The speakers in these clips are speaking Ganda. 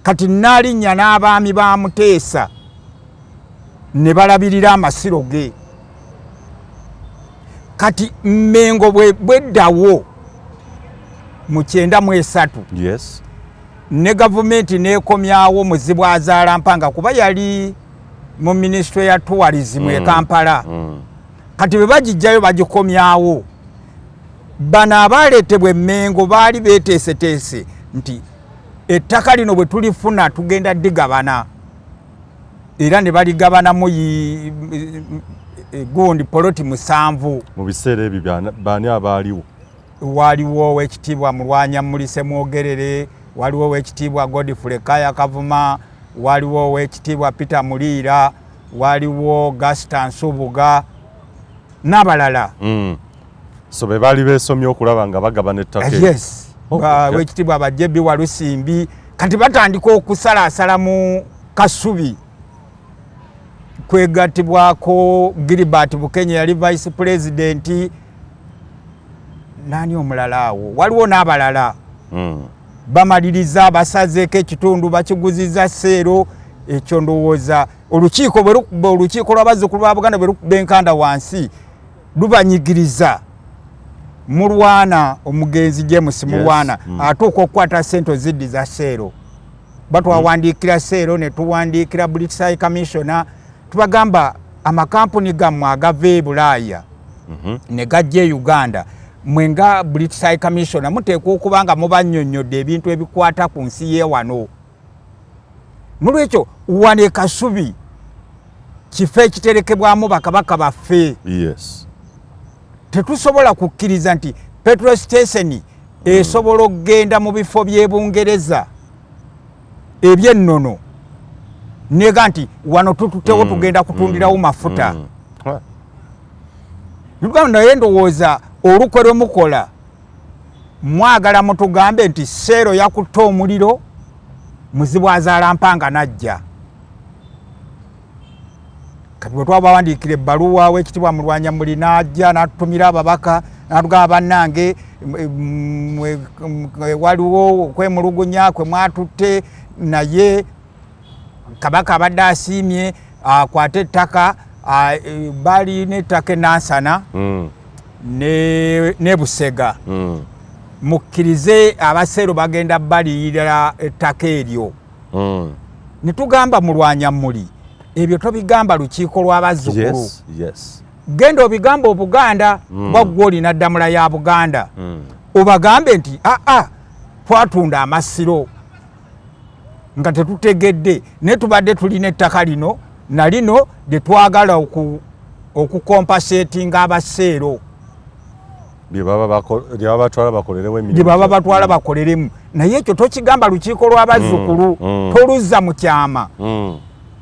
kati Nnalinnya n'abaami ba Muteesa ne balabirira amasiro ge. Kati Mmengo bweddawo mu 93 yes ne gavumenti nekomyawo Muzibu Azaalampanga kuba yali mu Ministry ya Tourism e Kampala. Kati bwe bagijjayo bagikomyawo bano abaleetebwa Mmengo baali beeteeseteese nti ettaka lino bwe tulifuna tugenda digabana era ne baligabanamu gundi poloti 7 mu biseera ebyo baani abaaliwo. Waliwo Oweekitiibwa Mulwanyamulise Mwogerere, waliwo Oweekitiibwa Godfrey Kaya Kavuma, waliwo Oweekitiibwa Peter Muliira, waliwo Gaston Nsubuga n'abalala. So be baali beesomye okulaba nga bagabana ettaka. Yes. Oweekitiibwa Bajjebbi Walusimbi kati batandika okusalaasala mu Kasubi. Kwegatibwako Gilbert Bukenya yali vice president. Nani omulala awo? Waliwo n'abalala. Bamaliriza basazeeko ekitundu bakiguziza Seero. Ekyo ndowooza olukiiko lw'abazzukulu ba Buganda bwe lukuba enkanda wansi lubanyigiriza. Mulwana omugenzi James Mulwana atuuka okukwata ssente ziddi za Seero. Batwawandiikira Seero ne tuwandiikira British High Commissioner tubagamba amakampuni gammwe agava e Bulaaya ne gajja e Uganda mwenga British High Commissioner muteekwa okuba nga mubannyonnyodde ebintu ebikwata ku nsi y'ewano. Mulwekyo wano e Kasubi kifo ekiterekebwamu bakabaka baffe. Yes. Tetusobola kukkiriza nti petrol station esobola okugenda mu bifo by'e Bungereza ebyennono nega nti wano tututewo tugenda kutundirawo mafuta. Naye ndowooza olukwe lwe mukola mwagala mutugambe nti Seero yakutta omuliro Muzibu Azaalampanga najja. Kati bwe twabawandiikira ebbaluwa Oweekitiibwa Mulwanyamuli n'ajja n'atutumira ababaka n'atugamba bannange waliwo okwemulugunya kwe mwatutte naye Kabaka abadde asiimye akwate ettaka bali n'ettaka e Nansana ne Busega. Mukkirize abaseero bagenda baliyirira ettaka eryo. Ne tugamba Mulwanyamuli ebyo tobigamba lukiiko lw'abazzukulu. Yes. Genda obigamba Obuganda bwaggwe olina ddamula ya Buganda. Obagambe nti twatunda amasiro nga tetutegedde ne tubadde tulina ettaka lino na lino lye twagala okukompasetinga abaseero bye baba batwala bakoleremu. Naye ekyo tokigamba lukiiko lw'abazzukulu toluzza mu kyama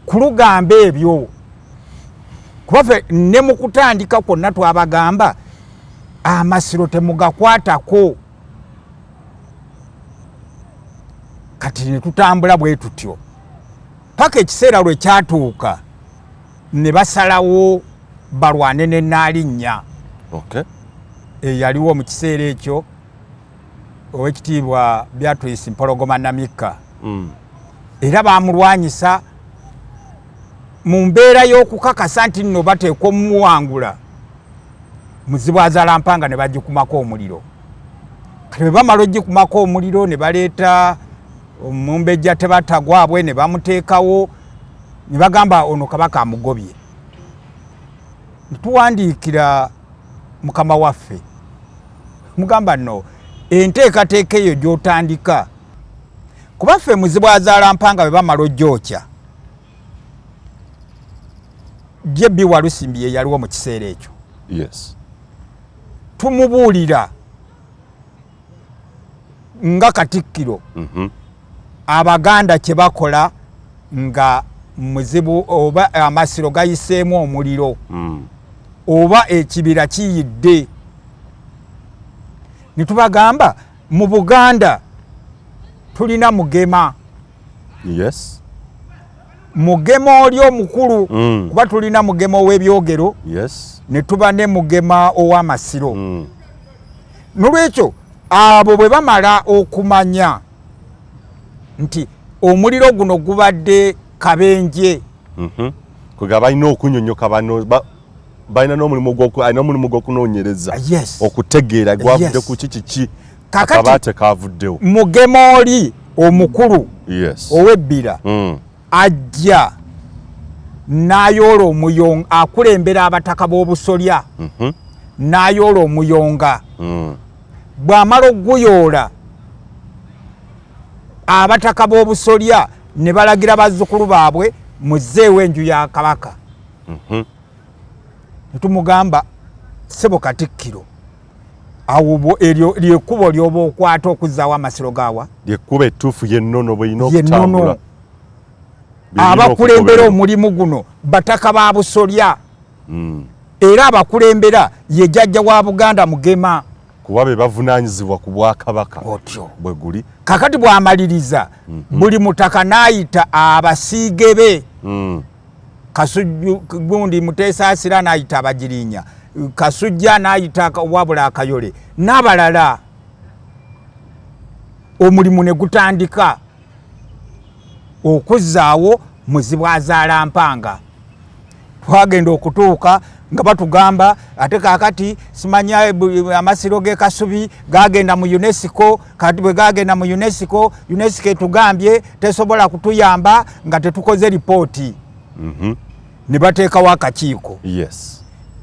kulugamba ebyo kuba ne mu kutandika kwonna twabagamba amasiro temugakwatako. Kati ne tutambula bwe tutyo paka ekiseera lwe kyatuuka ne basalawo balwane ne Nnalinnya. Yaliwo mu kiseera ekyo Oweekitiibwa Beatrice Mpologoma Namika era bamulwanyisa mu mbeera y'okukakasa nti nno bateekwa omuwangula Muzibu Azaalampanga ne bagikumako omuliro. Kati bwe bamala ogikumako omuliro ne baleeta Omumbejja Tebatagwabwe ne bamuteekawo ne bagamba ono Kabaka amugobye. Tuwandiikira Mukama waffe mugamba no enteekateeka eyo gy'otandika kuba ffe Muzibu Azaalampanga bwe bamala ogyokya Jebbi Walusimbi ye yaliwo mu kiseera ekyo. Yes. Tumubuulira nga Katikkiro Abaganda kye bakola nga Muzibu oba amasiro gayiseemu omuliro oba ekibira kiyidde. Ne tubagamba mu Buganda tulina Mugema. Yes. Mugema oli omukulu kuba tulina Mugema ow'ebyogero. Yes. Ne tuba ne Mugema ow'Amasiro. Nolwekyo abo bwe bamala okumanya nti omuliro guno gubadde kabenje kuga balina okunyonyoka bano balina n'omulimu gw'okunoonyereza okutegeera gwavudde ku kiki akabaate kavuddewo Mugemooli omukulu ow'ebbira ajja n'ayoola omuyonga akulembera abataka b'obusolya n'ayoola omuyonga bw'amala okuguyoola abataka b'obusolya ne balagira bazzukulu baabwe muzzeewo enju ya Kabaka netumugamba ssebo Katikkiro awo eryo lyekkubo lyoba okwata okuzzaawo amasiro gaawa lyekkubo ettuufu yennono bweyina okutambula abakulembera omulimu guno bataka ba busolya era abakulembera ye jjajja wa Buganda Mugema kuba be bavunaanyizibwa ku Bwakabaka otyo bwe guli kakati bw'amaliriza buli mutaka n'ayita abasiige be Kasujju gundi Muteesa Asira n'ayita Abagirinya Kasujja n'ayita wabula Akayole n'abalala omulimu ne gutandika okuzzaawo Muzibwazaala Mpanga twagenda okutuuka nga batugamba ate kakati simanya amasiro ge Kasubi gagenda mu UNESCO kati bwe gagenda mu UNESCO etugambye tesobola kutuyamba nga tetukoze ripooti ne bateekawo akakiiko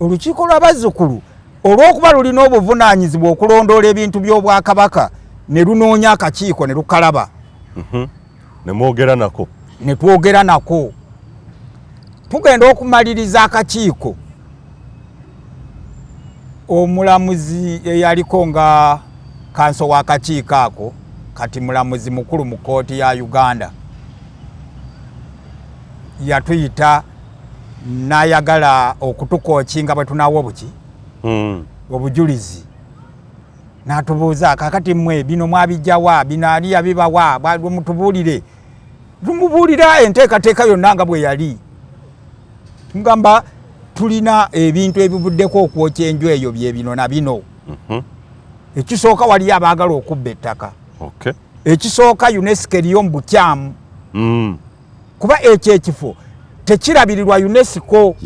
olukiiko lw'abazzukulu olw'okuba lulina obuvunaanyizibwa okulondoola ebintu by'Obwakabaka ne lunoonya akakiiko ne lukalaba ne twogera nako tugenda okumaliriza akakiiko omulamuzi eyaliko nga kanso w'akakiiko ako kati mulamuzi mukulu mu kooti ya Uganda yatuyita n'ayagala okutukookinga bwe tunaawo obuki obujulizi n'atubuuza kakati mmwe bino mwabijjawa bino ali yabibawa mutubuulire tumubuulira enteekateeka yonna nga bwe yali tugamba tulina ebintu ebivuddeko okwokya enju eyo bye bino na bino ekisooka wali abaagala okubba ettaka ekisooka UNESCO eriyo mu bukyamu kuba ekyo ekifo tekirabirirwa UNESCO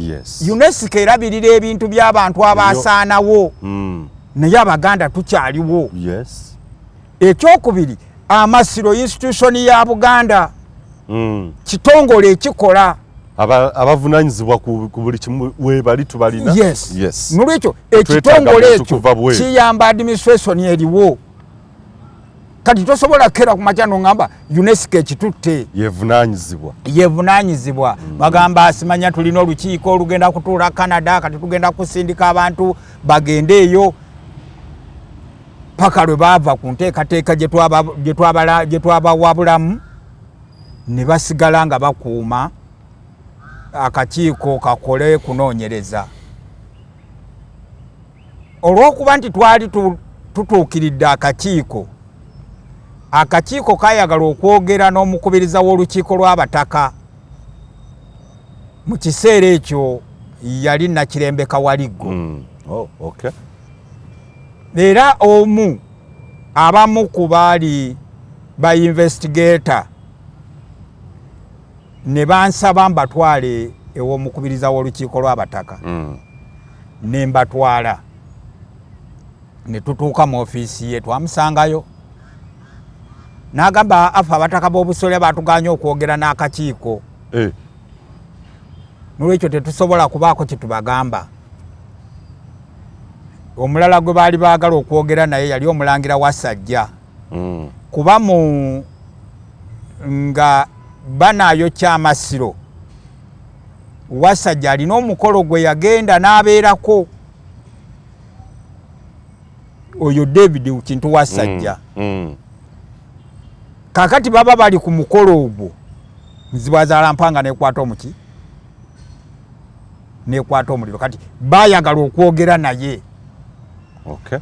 UNESCO erabirira ebintu by'abantu abaasaanawo naye Abaganda tukyaliwo ekyokubiri Amasiro institution ya Buganda kitongole ekikola abavunaanyizibwa ku buli kimu we bali tubalina nolwekyo ekitongole ekyo kiyamba administration eriwo kati tosobola kera ku makya n'ongamba UNESCO ekitutte yevunaanyizibwa bagamba simanya tulina olukiiko olugenda kutuula Canada kati tugenda kusindika abantu bagende eyo paka lwe baava ku nteekateeka gye twabawabulamu ne basigala nga bakuuma akakiiko kakole kunoonyereza olw'okuba nti twali tutuukiridde akakiiko kayagala okwogera n'omukubiriza w'olukiiko lw'abataka mu kiseera ekyo yali Nakirembe Kawaliggo era abamu ku baali ba investigator ne bansaba mbatwale ew'omukubiriza w'olukiiko lw'abataka ne mbatwala ne tutuuka mu ofiisi ye twamusangayo n'agamba afa abataka b'obusolya batuganye okwogera n'akakiiko n'olwekyo tetusobola kubaako kye tubagamba omulala gwe baali baagala okwogera naye yali omulangira Wasajja kuba nga banayokya Amasiro Wasajja alina omukolo gwe yagenda n'abeerako oyo David Kintu Wasajja kakati baba bali ku mukolo ogwo Muzibwazaala Mpanga nekwata omuki nekwata omuliro kati bayagala okwogera naye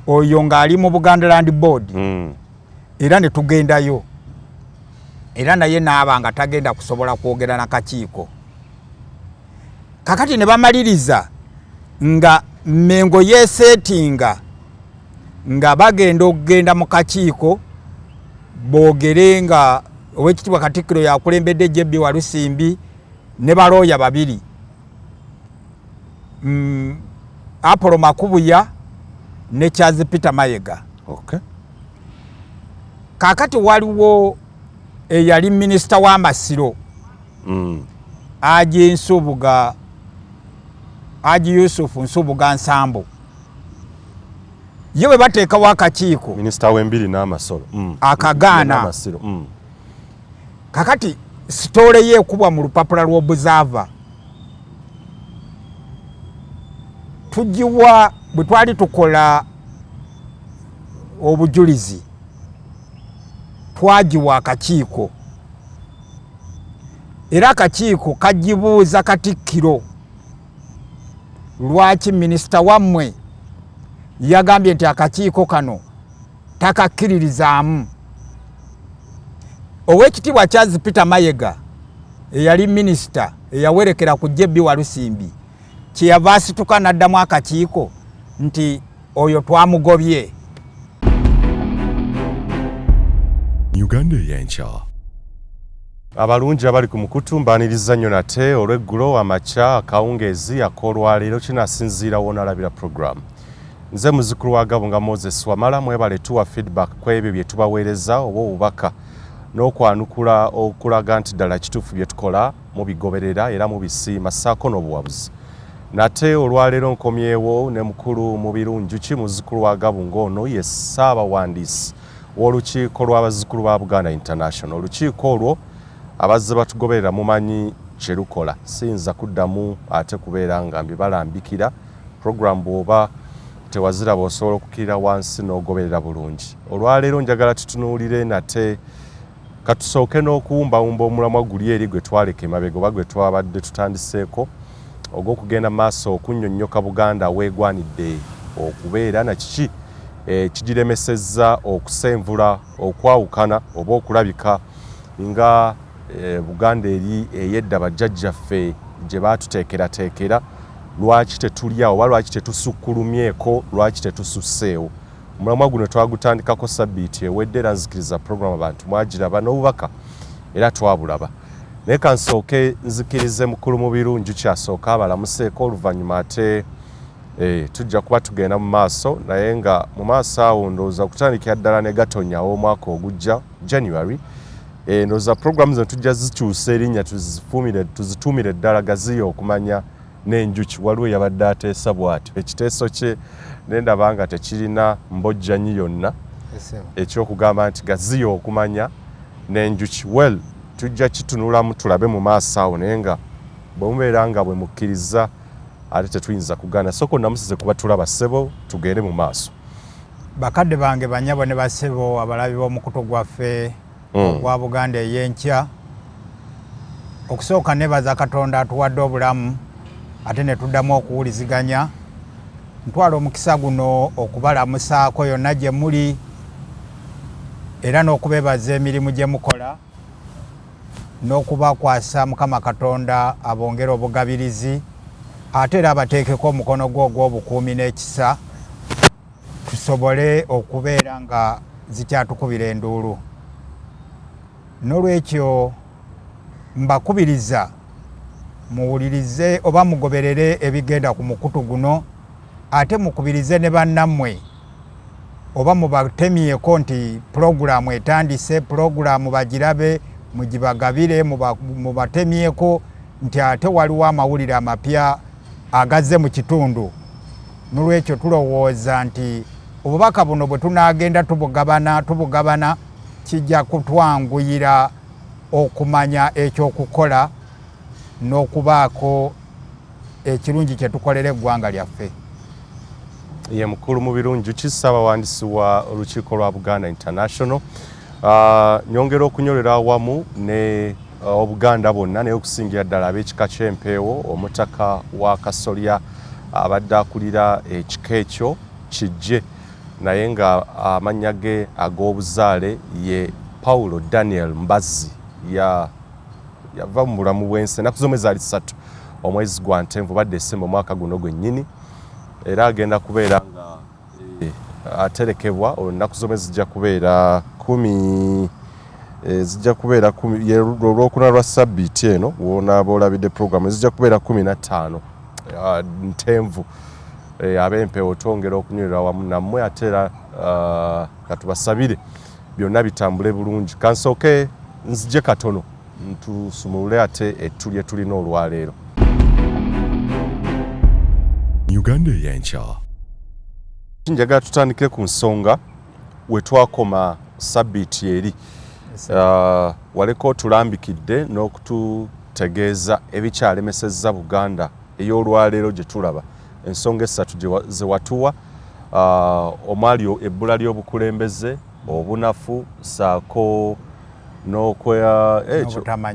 oyo ng'ali mu Buganda Land Board era ne tugendayo era naye n'aba nga tagenda kusobola kwogera n'akakiiko kakati ne bamaliriza nga Mengo yeesetinga nga bagenda okugenda mu kakiiko boogere nga owekitiibwa Katikkiro yakulembedde Jebbi Walusimbi ne balooya babiri Apollo Makubuya ne Charles Peter Mayega. Okay. Kakati waliwo eyali minisita w'amasiro Haji Yusufu Nsubuga Nsambo. Yewe bateekawo akakiiko minisita w'embiri n'amasiro akagaana. Kakati sitole ye ekubwa mu lupapula lw'obuzava tugiwa bwe twali tukola obujulizi twagiwa akakiiko era akakiiko kagibuuza Katikkiro lwaki minisita wammwe yagambye nti akakiiko kano takakkiririzaamu. Owekitiibwa Charles Peter Mayega eyali minisita eyawerekera ku Jebbi Walusimbi kyeyava asituka n'addamu akakiiko nti oyo twamugobye. Uganda y'enkya. Abalungi abali ku mukutu mbaniriza nnyo nate olw'eggulo amakya akawungeezi ak'olwaleero kinasinziira w'onaalabira program. Nze muzzukulu wa Gabo nga Moses Wamala mwebale tuwa feedback kw'ebyo bye tubaweereza oba obubaka n'okwanukula okulaga nti ddala kituufu bye tukola mubigoberera era mubisiima ssaako n'obuwabuzi. Nate olwaleero nkomyewo ne mukulu mu birungi muzzukulu wa Gabo ng'ono ye Ssaabawandiisi w'olukiiko lw'abazzukulu ba Buganda International. Olukiiko olwo abazze batugoberera mumanyi kye lukola. Siyinza kuddamu ate kubeera nga mbibalambikira. Program bw'oba tewaziraba osobola okukkirira wansi n'ogoberera bulungi. Olwaleero njagala tutunuulire nate katusooke n'okuwumbawumba omulamwa guli eri gwe twaleka emabega oba gwe twabadde tutandiseeko ogw'okugenda maaso okunnyonnyoka Buganda weegwanidde okubeera na kiki kigiremesezza okusenvula okwawukana oba okulabika nga Buganda eri eyedda bajjajjaffe gye baatuteekerateekera lwaki tetulya oba lwaki tetusukkulumyeko lwaki tetususseewo. Omulamwa guno twagutandikako sabbiiti ewedde era nzikiriza program abantu mwagiraba n'obubaka era twabulaba. Naye kansooke nzikirize mukulu mu birungi kyasooka abalamuseeko oluvannyuma ate tujja kuba tugenda mu maaso naye nga mu maaso awo ndowooza kutandikira ddala ne Gatonnya omwaka ogujja January. Ndowooza program zino tujja zikyusa erinnya tuzituumire ddala gaziyo okumanya n'enjuki. Waliwo yabadde ateesa bw'atyo ekiteeso kye nendaba nga tekirina mbojjanyi yonna ekyokugamba nti gaziyo okumanya n'enjuki. Well tujja kitunulamu tulabe mu maaso awo naye nga bwe mubeera nga bwe mukkiriza ate tetuyinza kugaana. Soko namusize kuba tulaba ssebo tugende mu maaso. Bakadde bange banyabo ne basebo abalabi b'omukutu gwaffe ogwa Buganda ey'enkya. Okusooka nebaza Katonda atuwadde obulamu ate ne tuddamu okuwuliziganya. Ntwala omukisa guno okubalamusaako yonna gye muli era n'okubeebaza emirimu gye mukola n'okubakwasa Mukama Katonda abongera obugabirizi ate era abateekeko omukono gwo ogw'obukuumi n'ekisa tusobole okubeera nga zikyatukubira enduulu. N'olwekyo mbakubiriza muwulirize oba mugoberere ebigenda ku mukutu guno ate mukubirize ne bannammwe oba mubatemyeko nti pulogulaamu etandise, pulogulaamu bagirabe mugibagabire mubatemyeko nti ate waliwo amawulire amapya agazze mu kitundu. N'olwekyo tulowooza nti obubaka buno bwe tunaagenda tubugabana kijja kutwanguyira okumanya ekyokukola n'okubaako ekirungi kye tukolera eggwanga lyaffe. Ye mukulu mu birungi Ssaabawandiisi wa olukiiko lwa Buganda International. Nyongera okunyolera awamu ne Obuganda bonna naye okusingira ddala ab'ekika ky'empeewo omutaka wa Kasolya abadde akulira ekika ekyo kijje naye nga amannya ge ag'obuzaale ye Paulo Daniel Mbazzi yava mu bulamu bw'ensi ennaku zomwe zaali 3 omwezi gwa Ntenvu badde Desemba omwaka guno gwennyini era agenda kubeera nga aterekebwa ennaku zomwe zijja kubeera zijja kubeera olwokuna lwa sabbiiti eno woonaaba olabidde program zijja kubeera 15 Ntenvu ab'empeewo twongera okunywerera wamu nammwe ate era katubasabire byonna bitambule bulungi. Kansooke nzije katono ntusumulule ate ettu lye tulina olwaleero. Uganda y'enkya. Njagala tutandikire ku nsonga we twakoma sabbiiti eri. Waleko otulambikidde n'okututegeeza ebikyalemesezza Buganda ey'olwaleero gye tulaba. Ensonga essatu ze watuwa omwali ebbula ly'obukulembeze, obunafu saako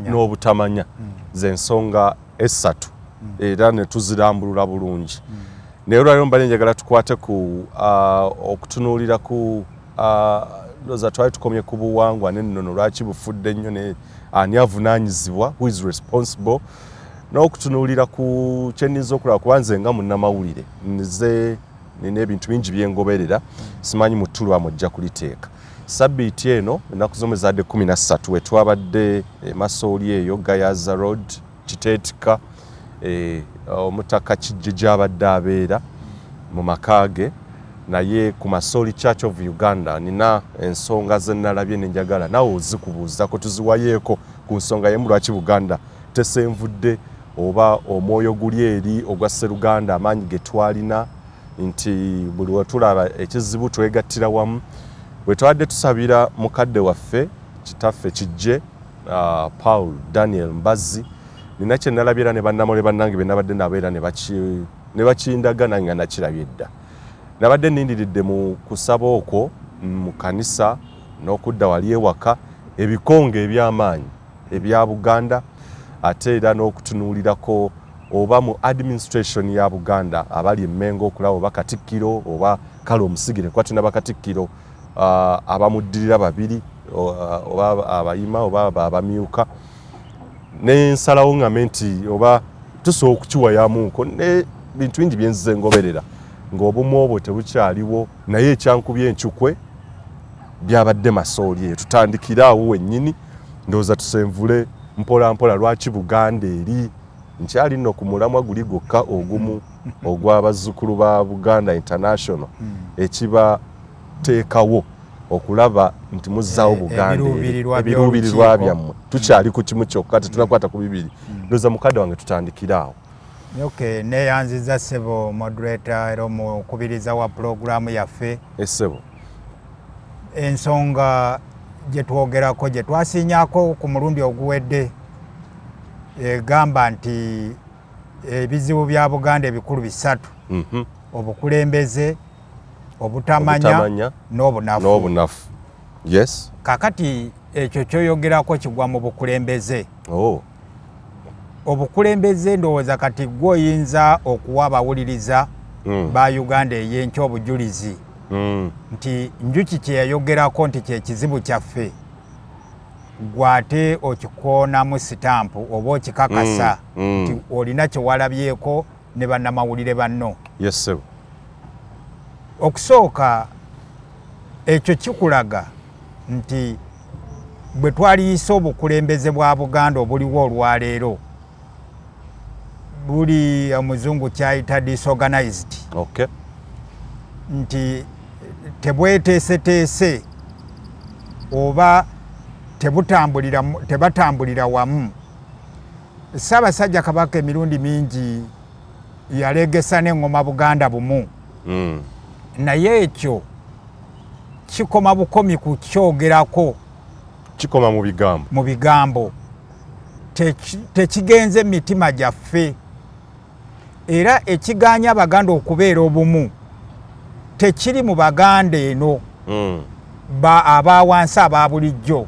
n'obutamanya z'ensonga essatu era ne tuzirambulula bulungi. Naye olwaleero mbadde njagala tukwate ku okutunuulira ku ndowooza twali tukomye ku buwangwa n'ennono lwaki bufudde nnyo ani avunaanyizibwa, who is responsible, n'okutunuulira ku kyenniza okulaba kuba nze nga munnamawulire nina ebintu bingi byengoberera simanyi mu ttulwa mujja kuliteeka. Sabbiiti eno ennaku z'omwezadde 13 we twabadde Masooli eyo Gayaza Road Kiteetika omutaka kijje gy'abadde abeera mu maka ge, naye ku Masooli Church of Uganda nina ensonga ze nnalabye ne njagala nawe ozikubuuzako tuziwayeeko ku nsonga y'emu lwaki Buganda tesenvudde oba omwoyo guli eri ogwa Sseruganda amaanyi ge twalina nti buli wetulaba ekizibu twegattira wamu. Bwe twadde tusabira mukadde waffe kitaffe kijje Paul Daniel Mbazzi, nina kye nalabye era ne bannamole bannange be nabadde nabeera ne bakindagana nga nakirabye dda. Nabadde nnindiridde mu kusaba okwo mu kanisa n'okudda wali ewaka ebikonge eby'amaanyi ebya Buganda ate era n'okutunuulirako oba mu administration ya Buganda abali emmengo okulaba oba Katikkiro oba kale omusigire kwa tuna bakatikkiro abamuddirira babiri oba abayima oba abamyuka n'ensalawo ngambe nti oba tusobola okukiwayamuuko ne bintu bingi byenzize ngoberera ng'obumu obwo tebukyaliwo, naye ekyankubye enkyukwe byabadde Masooli eyo. Tutandikire awo wennyini ndowooza tusenvule mpola mpola lwaki Buganda eri nkyali nno ku mulamwa guli gwokka ogumu ogw'abazzukulu ba Buganda International ekibateekawo okulaba nti muzzaawo Buganda ebiruubirirwa byammwe tukyali ku kimu kyokka tetunakwata ku bibiri. Ndowooza mukadde wange tutandikire awo. Okay, neyanziza ssebo moderator era omukubiriza wa programu yaffe. Essebo ensonga gye twogerako gye twasinyaako ku mulundi oguwedde egamba nti ebizibu bya Buganda ebikulu bisatu. Obukulembeze, obutamanya n'obunafu. Yes. Kakati ekyo kyoyogerako kigwa mu bukulembeze. Obukulembeze ndowooza kati gwe oyinza okuwa abawuliriza ba Uganda ey'enkya obujulizi nti njuki kye yayogerako nti kye kizibu kyaffe gwate okikoonamu sitampu oba okikakasa nti olina kye walabyeko ne bannamawulire banno. Yes, sir. Okusooka ekyo kikulaga nti bwe twaliyisa obukulembeze bwa Buganda obuliwo olwaleero buli omuzungu kyayita disorganized. Okay. Nti tebweteeseteese oba tebatambulira wamu. Ssaabasajja Kabaka emirundi mingi yalegesa n'eŋŋoma Buganda bumu. Naye ekyo kikoma bukomi ku kyogerako. Kikoma mu bigambo. Tekigenze mitima gyaffe. Era ekiganya Abaganda okubeera obumu tekiri mu Baganda eno abawansi aba bulijjo,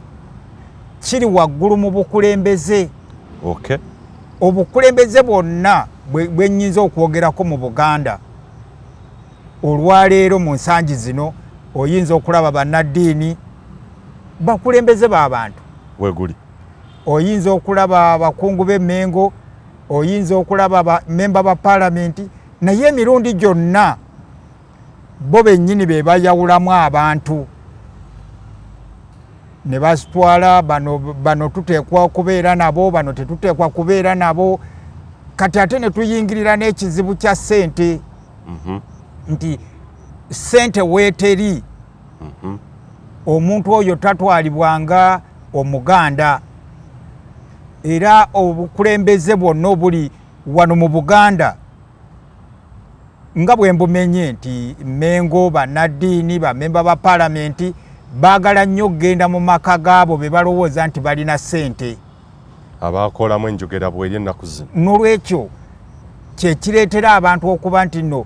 kiri waggulu mu bukulembeze. Okay. Obukulembeze bwonna bwe nnyinza okwogerako mu Buganda olwaleero mu nsangi zino oyinza okulaba bannaddiini bakulembeze b'abantu. Weguli. Oyinza okulaba abakungu b'emmengo, oyinza okulaba memba ba palamenti, naye emirundi gyonna bo bennyini be bayawulamu abantu. ne basitwala bano tuteekwa okubeera nabo bano tetuteekwa kubeera nabo kati ate ne tuyingirira n'ekizibu kya ssente nti ssente weeteri omuntu oyo tatwalibwanga Omuganda era obukulembeze bwonna obuli wano mu Buganda nga bwe mbumenye nti Mengo bannaddiini bammemba ba paalamenti baagala nnyo okgenda mu maka gaabo be balowooza nti balina ssente abaakolamu enjogera bw'eri ennaku zino. N'olwekyo kye kireetera abantu okuba nti nno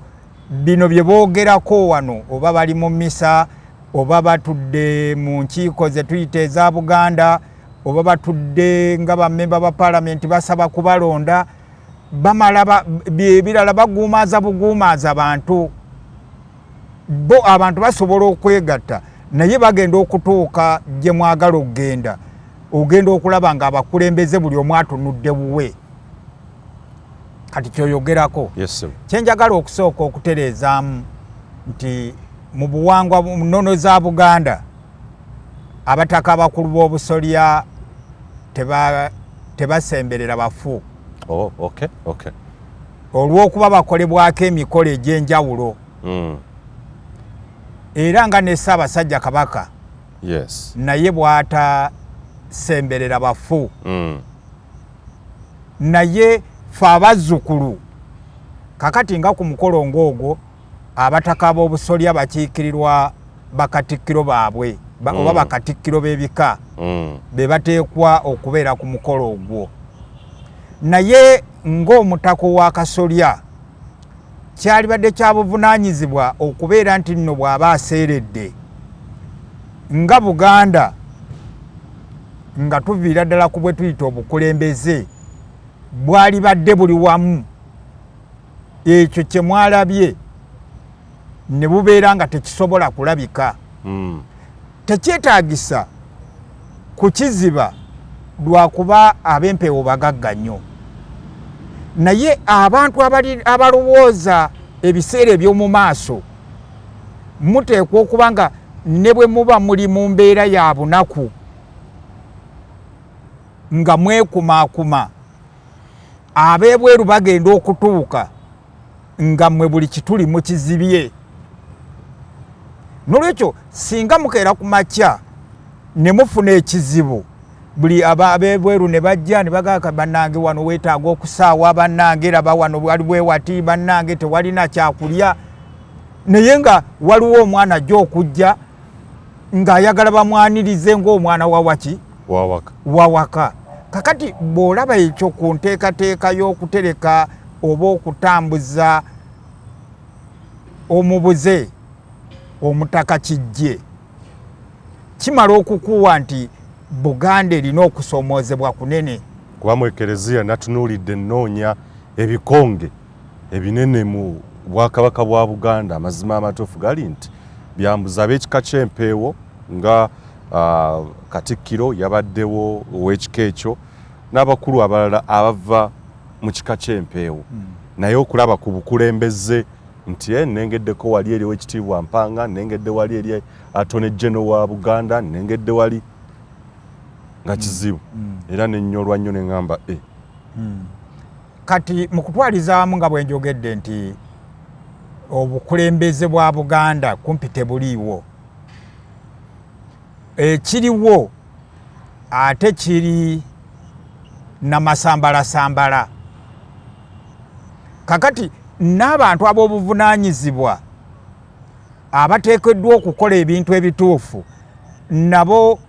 bino bye boogerako wano oba bali mu mmisa oba batudde mu nkiiko ze tuyita eza Buganda oba batudde nga bammemba ba paalamenti basaba kubalonda bamala ebirala baguumaaza buguumaaza abantu bo abantu basobola okwegatta naye bagenda okutuuka gye mwagala okgenda ogenda okulaba nga abakulembeze buli omu atunudde buwe kati kyoyogerako. Yes, kyenjagala okusooka okutereezaamu nti mu buwangwa mu nnono za Buganda abataka abakulu b'obusolya tebasemberera bafu. Oh, okay. Olw'okuba bakolebwako emikolo egy'enjawulo era nga ne Ssaabasajja Kabaka yes naye bw'atasemberera bafu naye fe abazzukulu kakati nga ku mukolo ng'ogwo abataka b'obusolya bakiikirirwa bakatikkiro baabwe oba bakatikkiro b'ebika be bateekwa okubeera ku mukolo ogwo naye ng'omutaka wa kasolya kyalibadde kya buvunaanyizibwa okubeera nti nno bw'aba aseeredde nga Buganda nga tuviira ddala ku bwe tuyita obukulembeze bwalibadde buli wamu ekyo kye mwalabye ne bubeera nga tekisobola kulabika tekyetaagisa kukiziba lwakuba ab'empeewo bagagga nnyo naye abantu abalowooza ebiseera eby'omu maaso muteekwa okuba nga ne bwe muba muli mu mbeera ya bunaku nga mwekumaakuma ab'ebweru bagenda okutuuka nga mmwe buli kituli mukizibye. N'olwekyo singa mukeera ku makya ne mufuna ekizibu buli ab'ebweru ne bajja ne bagamba bannange wano weetaaga okusaawa bannange raba wano wali bwe wati bannange tewalina kyakulya naye nga waliwo omwana ajja okujja ng'ayagala bamwanirize ng'omwana wawaki wawaka kakati bw'olaba ekyo ku nteekateeka y'okutereka oba okutambuza omubuze omutaka kijje kimala okukuwa nti Buganda erina okusoomoozebwa kunene kuba mu ekereziya natunuulidde nnoonya ebikonge ebinene mu Bwakabaka bwa Buganda amazima amatuufu gali nti byambuza ab'ekika ky'empeewo nga Katikkiro yabaddewo ow'ekika ekyo n'abakulu abalala abava mu kika ky'empeewo naye okulaba ku bukulembeze nti nengeddeko wali eri ow'ekitiibwa Mpanga nengedde wali eri Attorney General wa Buganda nengedde wali nga kizibu era nennyolwa nnyo ne ngamba kati mu kutwaliza awamu nga bwe njogedde nti obukulembeze bwa Buganda kumpi tebuliiwo ekiriwo ate kiri namasambalasambala kakati n'abantu ab'obuvunaanyizibwa abateekeddwa okukola ebintu ebituufu nabo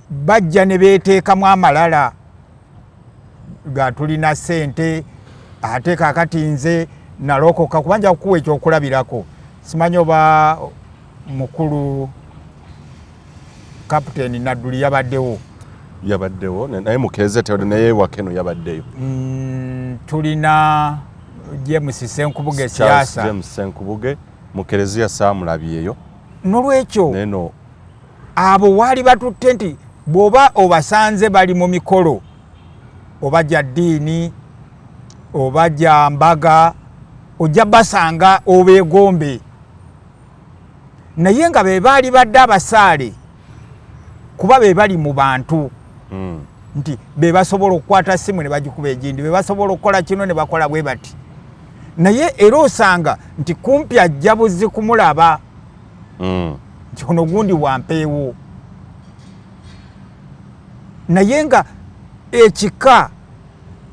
bajja ne beeteekamu amalala ga tulina ssente ate kakati nze nalokoka kubanja kukuwa ekyokulabirako simanyi oba mukulu Kapiteeni Nadduli yabaddewo naye Mukeeze teode naye wakeno yabaddeyo tulina James Senkubuge siasa James Senkubuge Mukereziya saamulabyeyo n'olwekyo neno abo waali batutte nti bw'oba obasanze bali mu mikolo oba gya ddiini oba gya mbaga ojja basanga obeegombe naye nga be baali badde abasaale kuba be bali mu bantu nti be basobola okukwata simu ne bagikuba egindi be basobola okukola kino ne bakola bwe bati naye era osanga nti kumpi ajja buzzi kumulaba nti ono gundi wampeewo naye nga ekika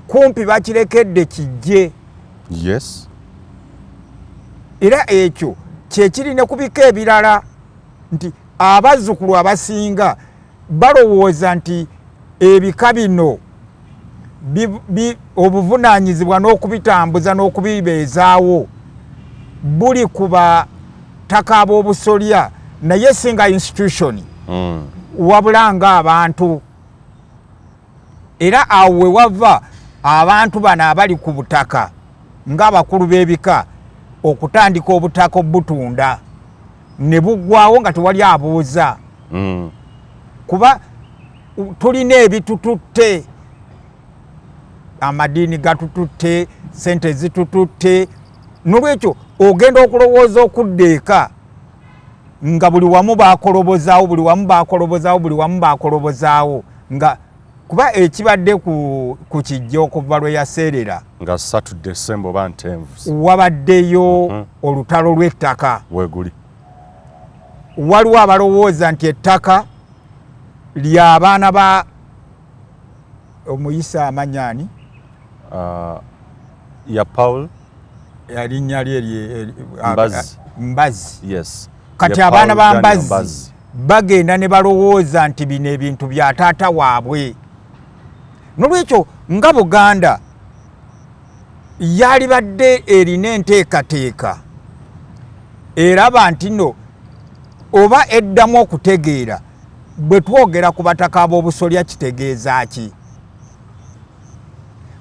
kumpi bakirekedde kijje yes era ekyo kyekiri ne kubika ebirala nti abazzukulu abasinga balowooza nti ebika bino obuvunaanyizibwa n'okubitambuza n'okubibeezaawo buli ku bataka ab'obusolya naye singa institution wabula nga abantu era awo we wava abantu bano abali ku butaka ng'abakulu b'ebika okutandika obutaka obutunda ne buggwawo nga tewali abuuza kuba tulina ebitututte amadiini gatututte sente zitututte n'olwekyo ogenda okulowooza okudda eka nga buli wamu bakolobozaawo nga kuba ekibadde ku kijja okuva lwe yaseerera nga 3 December oba Ntenvu wabaddeyo olutalo lw'ettaka weguli waliwo abalowooza nti ettaka ly'abaana ba omuyisa amanyani ya Paul yalinnya lye Mbazi yes kati abaana ba Mbazi bagenda ne balowooza nti bino ebintu bya taata waabwe n'olwekyo nga Buganda yali badde erina enteekateeka eraba nti nno oba eddamu okutegeera bwe twogera ku bataka ab'obusolya kitegeeza ki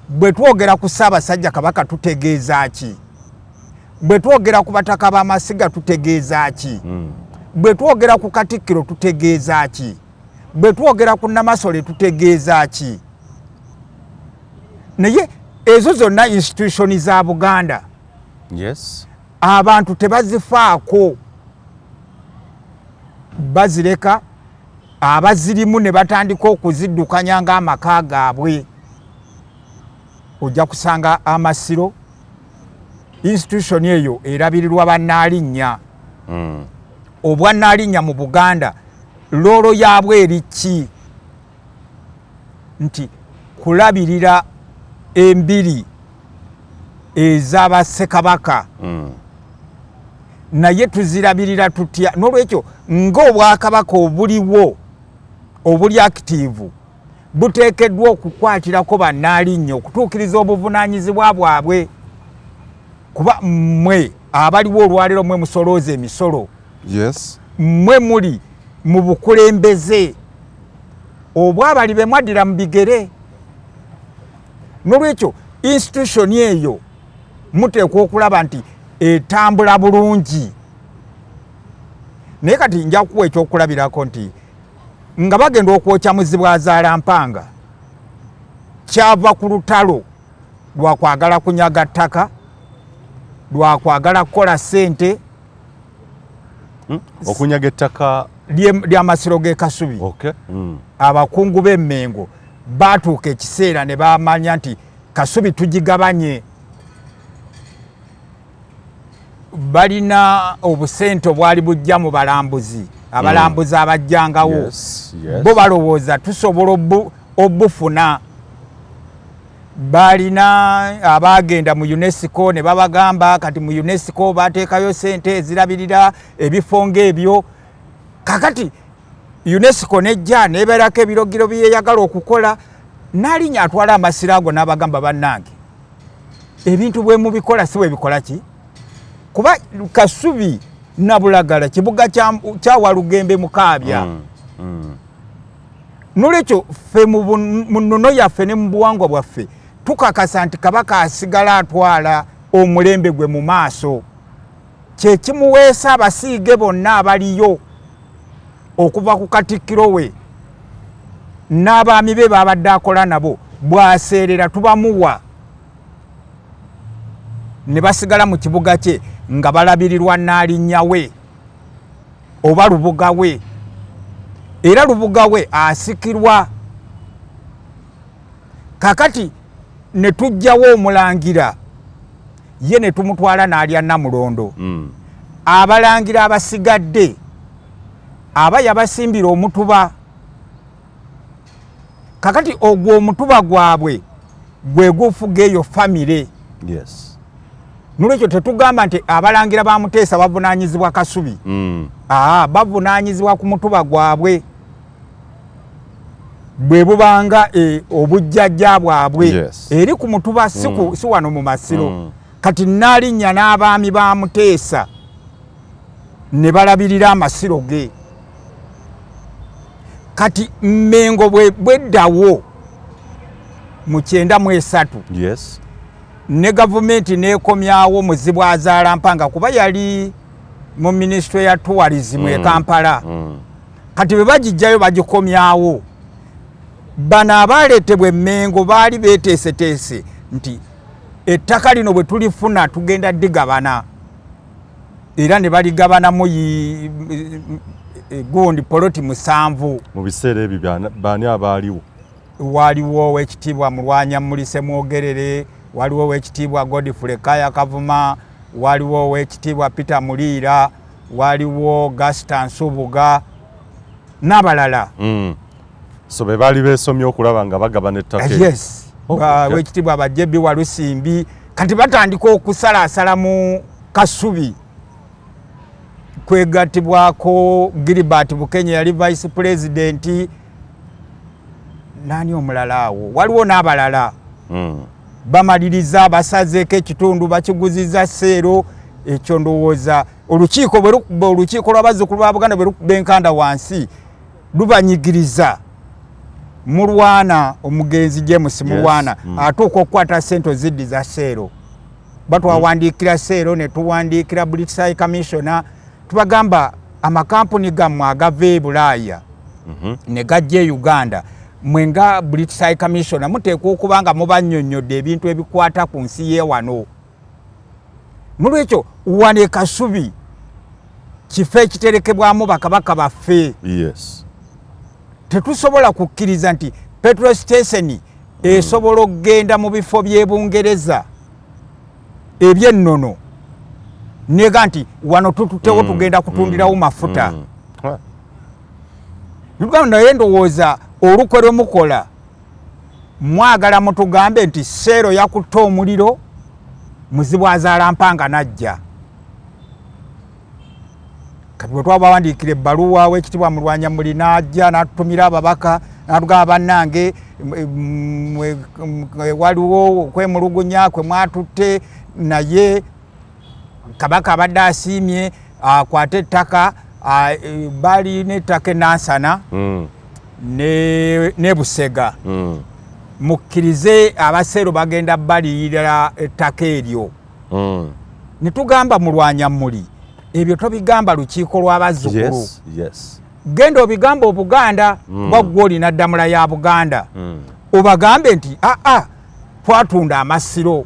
bwe twogera ku Ssaabasajja Kabaka tutegeeza ki bwe twogera ku bataka b'amasiga tutegeeza ki bwe twogera ku Katikkiro tutegeeza ki bwe twogera ku Namasole tutegeeza ki naye ezo zonna institution za Buganda yes abantu tebazifaako bazireka abazirimu ne batandika okuziddukanya ng'amaka gaabwe ojja kusanga Amasiro institution eyo erabirirwa bannaalinnya obwannaalinnya mu Buganda loolo yaabwe eriki nti kulabirira embiri ez'abassekabaka naye tuzirabirira tutya n'olwekyo ng'obwakabaka obuliwo obuli active buteekeddwa okukwatirako bannaalinnya okutuukiriza obuvunaanyizibwa bwabwe kuba mmwe abaliwo olwaleero mmwe musolooza emisolo yes mmwe muli mu bukulembeze obwabali be mwaddira mu bigere n'olwekyo institution eyo muteekwa okulaba nti etambula bulungi naye kati nja kuwa ekyokulabirako nti nga bagenda okwokya Muzibwazaala Mpanga kyava ku lutalo lwakwagala kunyaga ttaka lwakwagala kukola ssente okunyaga ettaka ly'Amasiro g'e Kasubi okay abakungu b'Emmengo baatuuka ekiseera ne bamanya nti Kasubi tugigabanye balina obusente obwali bujja mu balambuzi abalambuzi abajjangawo bo balowooza tusobola obufuna balina abagenda mu UNESCO ne babagamba kati mu UNESCO bateekayo sente ezirabirira ebifo ng'ebyo kakati UNESCO nejja nebeerako ebiragiro byeyagala okukola n'alinnya atwala Amasiro ago n'abagamba bannange ebintu bwe mubikola si bwe bikola ki kuba Kasubi na Bulagala kibuga kya Walugembe Mukaabya n'olwekyo ffe mu nnono yaffe ne mu buwangwa bwaffe tukakasa nti Kabaka asigala atwala omulembe gwe mu maaso kye kimuweesa abasiige bonna abaliyo okuva ku Katikkiro we n'abaami be babadde akola nabo bwaseerera tubamuwa ne basigala mu kibuga kye nga balabirirwa Nnaalinnya we oba Lubuga we era lubuga we asikirwa kakati ne tujjawo omulangira ye ne tumutwala n'alya Namulondo abalangira abasigadde aba yabasimbira omutuba kakati ogwo omutuba gwabwe gwe gufuga eyo famire. Yes. Nolwekyo tetugamba nti abalangira bamuteesa bavunaanyizibwa Kasubi. Bavunaanyizibwa ku mutuba gwabwe bwe bubanga obujjajja bwabwe. Yes. Eri ku mutuba si wano mu Masiro. Kati Nnalinnya n'abaami bamuteesa ne balabirira amasiro ge. Kati Mmengo bweddawo mu 93. Yes. Ne gavumenti nekomyawo Muzibwazaalampanga kuba yali mu ministry ya tourism e Kampala. Kati bwe bagijjayo bagikomyawo bano abaleetebwa Mmengo baali beeteeseteese nti ettaka lino bwe tulifuna tugenda digabana era ne baligabanamu gundi poloti 7 mu biseera ebyo baani abaaliwo. Waliwo Oweekitiibwa Mulwanyamuli Semwogerere, waliwo Oweekitiibwa Godfrey Kaya Kavuma, waliwo Oweekitiibwa Peter Muliira, waliwo Gaston Nsubuga n'abalala. So be baali beesomye okulaba nga bagabana ettaka. Yes. Oweekitiibwa Bajjebbi Walusimbi kati batandika okusalaasala mu Kasubi kwegattibwako Gilbert Bukenya yali vice president. Nani omulala awo waliwo n'abalala bamaliriza basazeeko ekitundu bakiguziza seero. Ekyo ndowooza olukiiko lw'abazzukulu ba Buganda bwe lukuba enkanda wansi lubanyigiriza Mulwana omugenzi James Mulwana atuuka okukwata ssente ziddi za seero. Batwawandiikira seero ne tuwandiikira British High Commissioner tubagamba amakampuni gammwe agava e Bulaaya ne gajja e Uganda mwenga British High Commissioner muteekwa okuba nga mubannyonnyodde ebintu ebikwata ku nsi ye wano. Mulwekyo wane Kasubi kifo ekiterekebwamu bakabaka baffe. Yes. Tetusobola kukkiriza nti petrol station esobola okugenda mu bifo by'e Bungereza eby'ennono nega nti wano tututewo tugenda kutundirawo mafuta. Naye ndowooza olukwe lwe mukola mwagala mutugambe nti seero yakutta omuliro Muzibwazaalampanga najja. Kati bwe twabawandiikira ebbaluwa Oweekitiibwa Mulwanyamuli n'ajja n'atutumira ababaka n'atugamba bannange waliwo okwemulugunya kwe mwatutte naye Kabaka abadde asiimye akwate ettaka bali n'ettaka Nansana ne Busega mukkirize abaseero bagenda baliyirira ettaka eryo. Ne tugamba Mulwanyamuli ebyo tobigamba lukiiko lw'abazzukulu. Yes. Genda obigamba Obuganda bwaggwe olina ddamula ya Buganda obagambe nti twatunda amasiro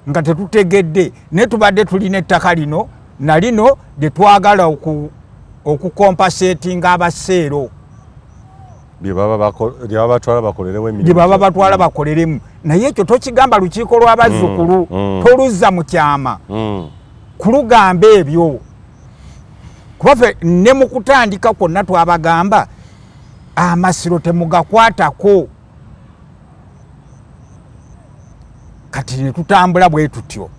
nga tetutegedde ne tubadde tulina ettaka lino na lino lye twagala okukompasetinga abaseero bye baba batwala bakoleremu. Naye ekyo tokigamba lukiiko lw'abazzukulu toluzza mu kyama kulugamba ebyo kuba ffe ne mu kutandika kwonna twabagamba amasiro temugakwatako. Kati ne tutambula bwe tutyo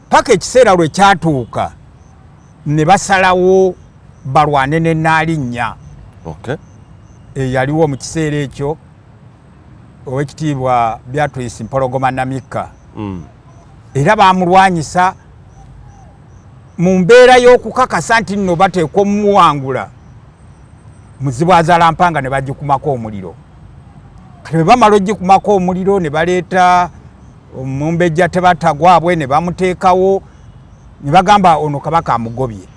paka ekiseera lwe kyatuuka ne basalawo balwane ne Nnalinnya. Yaliwo mu kiseera ekyo Oweekitiibwa Beatrice Mpologoma Namika era bamulwanyisa mu mbeera y'okukakasa nti nno bateekwa omumuwangula Muzibwazaalampanga ne bagikumako omuliro. Kati bwe bamala ogikumako omuliro ne baleeta omumbejja tebatagwabwe ne bamuteekawo ne bagamba ono Kabaka amugobye.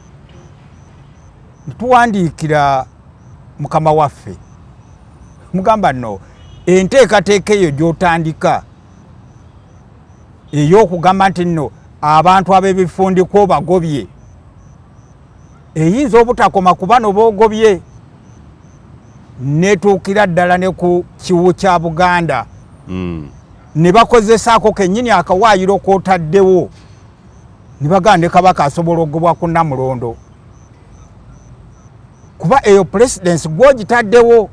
Tuwandiikira mukama waffe mugamba nno enteekateeka eyo gy'otandika ey'okugamba nti nno abantu ab'ebifundikwa bagobye eyinza obutakoma kuba no boogobye netuukira ddala ne ku kiwu kya Buganda ne bakozesaako kennyini akawaayiro kootaddewo ne bagande Kabaka asobola okugobwa ku Namulondo kuba eyo presidensi gw'ogitaddewo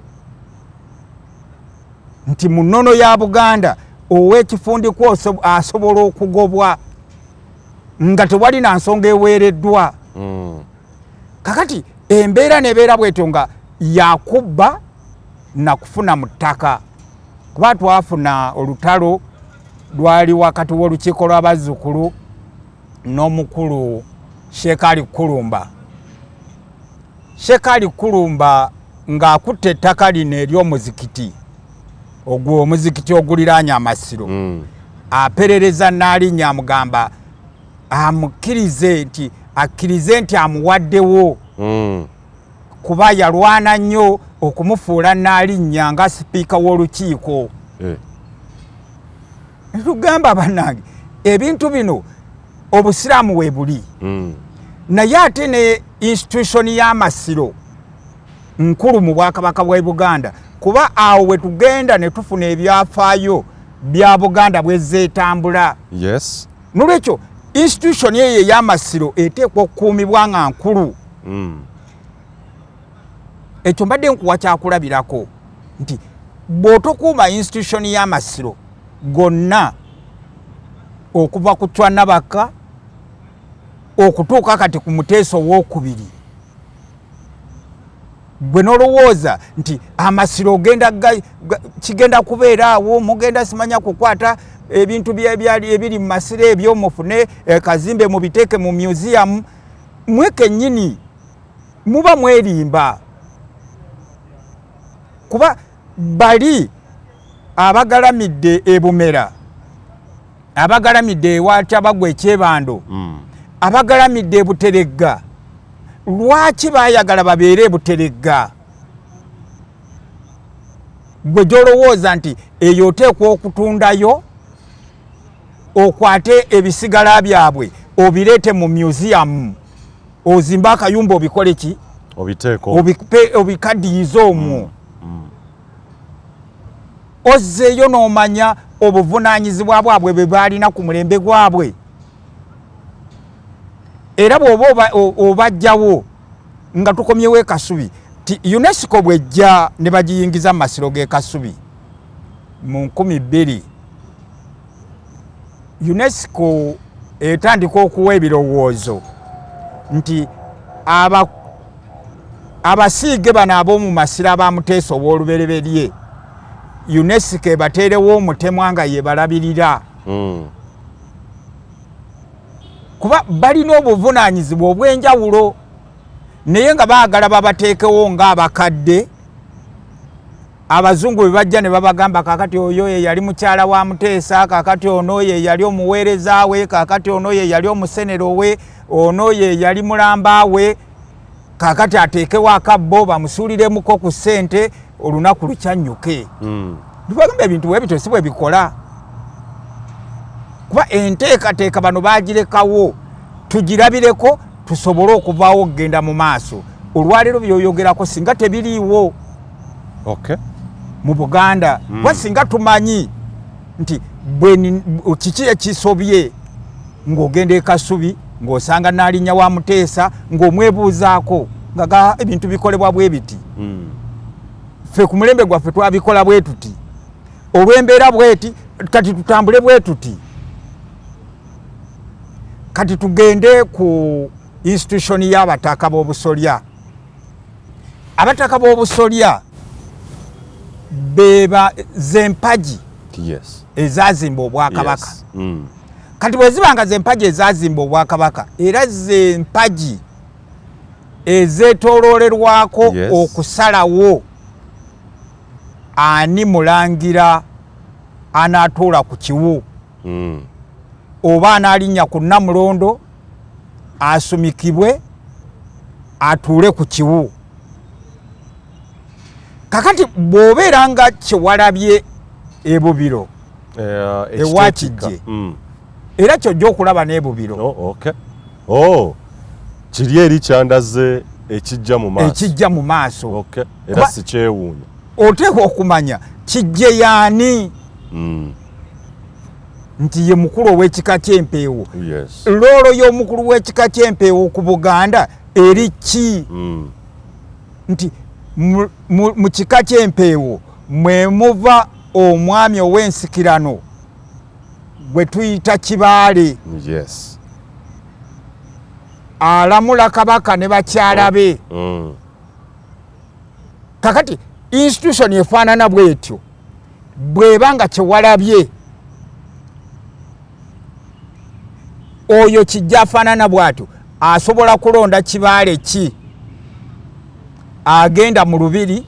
nti mu nnono ya Buganda ow'ekifundikwa asobola okugobwa nga tewali na nsonga eweereddwa. Kakati embeera nebeera bwetyo nga yakubba na kufuna mu ttaka kuba twafuna olutalo lwali wakati w'olukiiko lw'abazzukulu n'omukulu Sheekali Kulumba. Sheekali Kulumba ng'akutte ettaka lino ery'omuzikiti ogwo omuzikiti oguliraanye Amasiro aperereza Nnaalinnya amugamba akkirize nti amuwaddewo kuba yalwana nnyo okumufuula Nnaalinnya nga sipiika w'olukiiko. Tugamba bannange ebintu bino obusiraamu we buli naye ate ne institution y'Amasiro nkulu mu Bwakabaka bwa Buganda kuba awo we tugenda ne tufuna ebyafaayo bya Buganda bwe zeetambula. Yes. Nolwekyo institution eyo ey'Amasiro eteekwa okukuumibwa nga nkulu. Ekyo mbadde nkuwa kyakulabirako nti bw'otokuuma institution y'Amasiro gonna okuva ku Chwanabaka okutuuka kati ku Muteesa owookubiri bwe nolowooza nti Amasiro kigenda kubeera awo mugenda simanya kukwata ebintu ebiri mu Masiro ebyo mufune kazimbe mubiteeke mu museum mwekennyini muba mwerimba kuba bali abagalamidde ebumera abagalamidde ewaatya bagwa ekyebando abagalamidde ebuteregga lwaki baayagala babeere ebuteregga gwe gyolowooza nti eyo oteekwa okutundayo okwate ebisigala byabwe obireete mu museum ozimba akayumba obikole ki obikaddiyize omwo ozzeeyo n'omanya obuvunaanyizibwa bwabwe bwe baalina ku mulembe gwabwe era bw'oba obajjawo nga tukomyewo e Kasubi ti UNESCO bw'ejja ne bagiyingiza mu Masiro g'e Kasubi mu 2000 UNESCO etandika okuwa ebirowoozo nti abasiige bano ab'omu Masiro aba Muteesa ow'olubereberye UNESCO ebateerewo omutemwa nga yebalabirira kuba balina obuvunaanyizibwa obw'enjawulo naye nga baagala babateekewo ng'abakadde abazungu bwe bajja ne babagamba kaakati oyo ye yali mukyala wa Muteesa kaakati ono ye yali omuweereza we kaakati ono ye yali omusenero we ono ye yali mulamba we kaakati ateekewo akabbo bamusuuliremuko ku ssente olunaku lukyanyuke tubagamba ebintu bwe bityo si bwe bikola kuba enteekateeka bano baagirekawo tugirabireko tusobole okuvaawo okugenda mu maaso olwaleero byoyogerako singa tebiriiwo mu Buganda kuba singa tumanyi nti kiki ekisobye ng'ogenda e Kasubi ng'osanga Nnaalinnya wa Muteesa ng'omwebuuzaako nga ebintu bikolebwa bwe biti ffe ku mulembe gwaffe twabikola bwe tuti olw'embeera bweti kati tutambule bwe tuti kati tugende ku institution y'abataka b'obusolya. Abataka b'obusolya beba zempagi ezazimba Obwakabaka. Kati bwe zibanga zempagi ezazimba Obwakabaka era zempagi ezeetooloolerwako okusalawo ani mulangira anaatuula ku kiwu oba anaalinnya ku Namulondo asumikibwe atuule ku kiwu. Kakati bw'obeera nga Kyewalabye ebubiro ewakijje era kyojja okulaba n'ebubiro kiri eri kyandaze ekijja mu maaso. Okay. Era si kyewuunya. Oteekwa okumanya kijje yaani nti ye mukulu ow'ekika ky'empeewo. Yes. Loolo y'omukulu w'ekika ky'empeewo ku Buganda eri ki? Nti mu kika ky'empeewo mwe muva omwami ow'ensikirano gwe tuyita Kibaale. Yes. Alamula Kabaka ne bakyala be. Kakati institution efaanana bwetyo bw'ebanga Kyewalabye oyo kijja afaanana bw'atyo asobola kulonda Kibaale ki agenda mu lubiri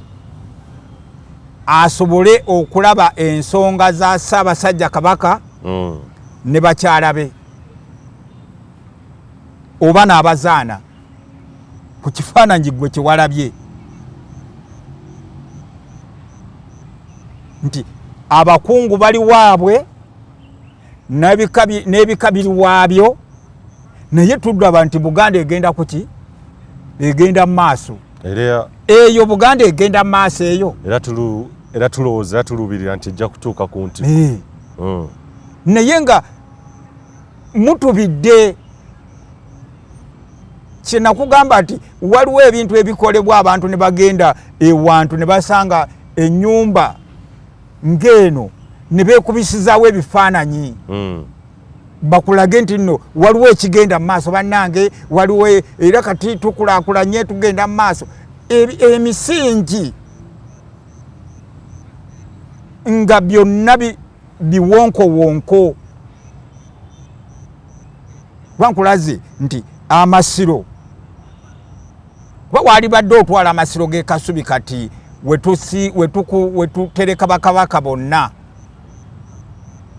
asobole okulaba ensonga za Ssaabasajja Kabaka ne bakyala be oba n'abazaana ku kifaananyi gwe Kyewalabye nti abakungu bali waabwe n'ebikabiri waabyo naye tuddaba nti Buganda egenda kuki egenda mu maaso eyo Buganda egenda mu maaso eyo era tulowooza tulubirira nti ejja kutuuka ku nti naye nga mutubidde kinakugamba nti waliwo ebintu ebikolebwa abantu ne bagenda ewantu ne basanga ennyumba ng'eno ne beekubisizaawo ebifaananyi bakulage nti nno waliwo ekigenda mu maaso bannange waliwo era kati tukulaakulanye tugenda mu maaso emisingi nga byonna biwonkowonko bankulaze nti Amasiro kuba wali badde otwala amasiro g'e Kasubi kati wetutereka bakabaka bonna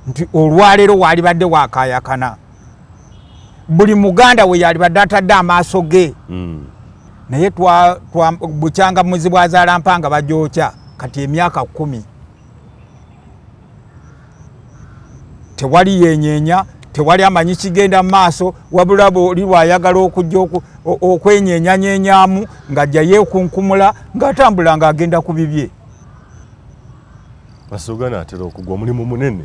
nti olwaleero wali badde wakayakana buli Muganda we yali badde atadde amaaso ge naye bukyanga muzi bwazaala mpanga bajookya kati emyaka 10 tewali yenyeenya tewali amanyi kigenda mu maaso wabula bw'oli lwayagala okujja okwenyeenya-nyeenyaamu ng'ajja yeekunkumula ng'atambula ng'agenda ku bibye. Masogana atera okugwa omulimu munene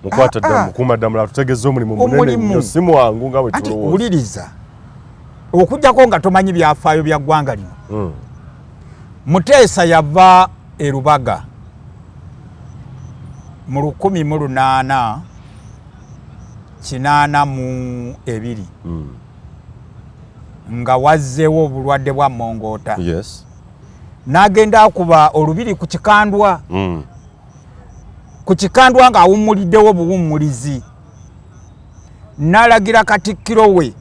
mukwata ddamu mukuumaddamula tutegeeza omulimu munene nnyo si mwangu nga bwe tulowooza. Wuliriza okujjako nga tomanyi byafaayo bya ggwanga lino. Muteesa yava e Lubaga mu 1882 nga wazzeewo obulwadde bwa mongoota. Yes. N'agenda akuba olubiri ku Kikandwa. Ku Kikandwa ng'awummuliddewo obuwummulizi. N'alagira Katikkiro we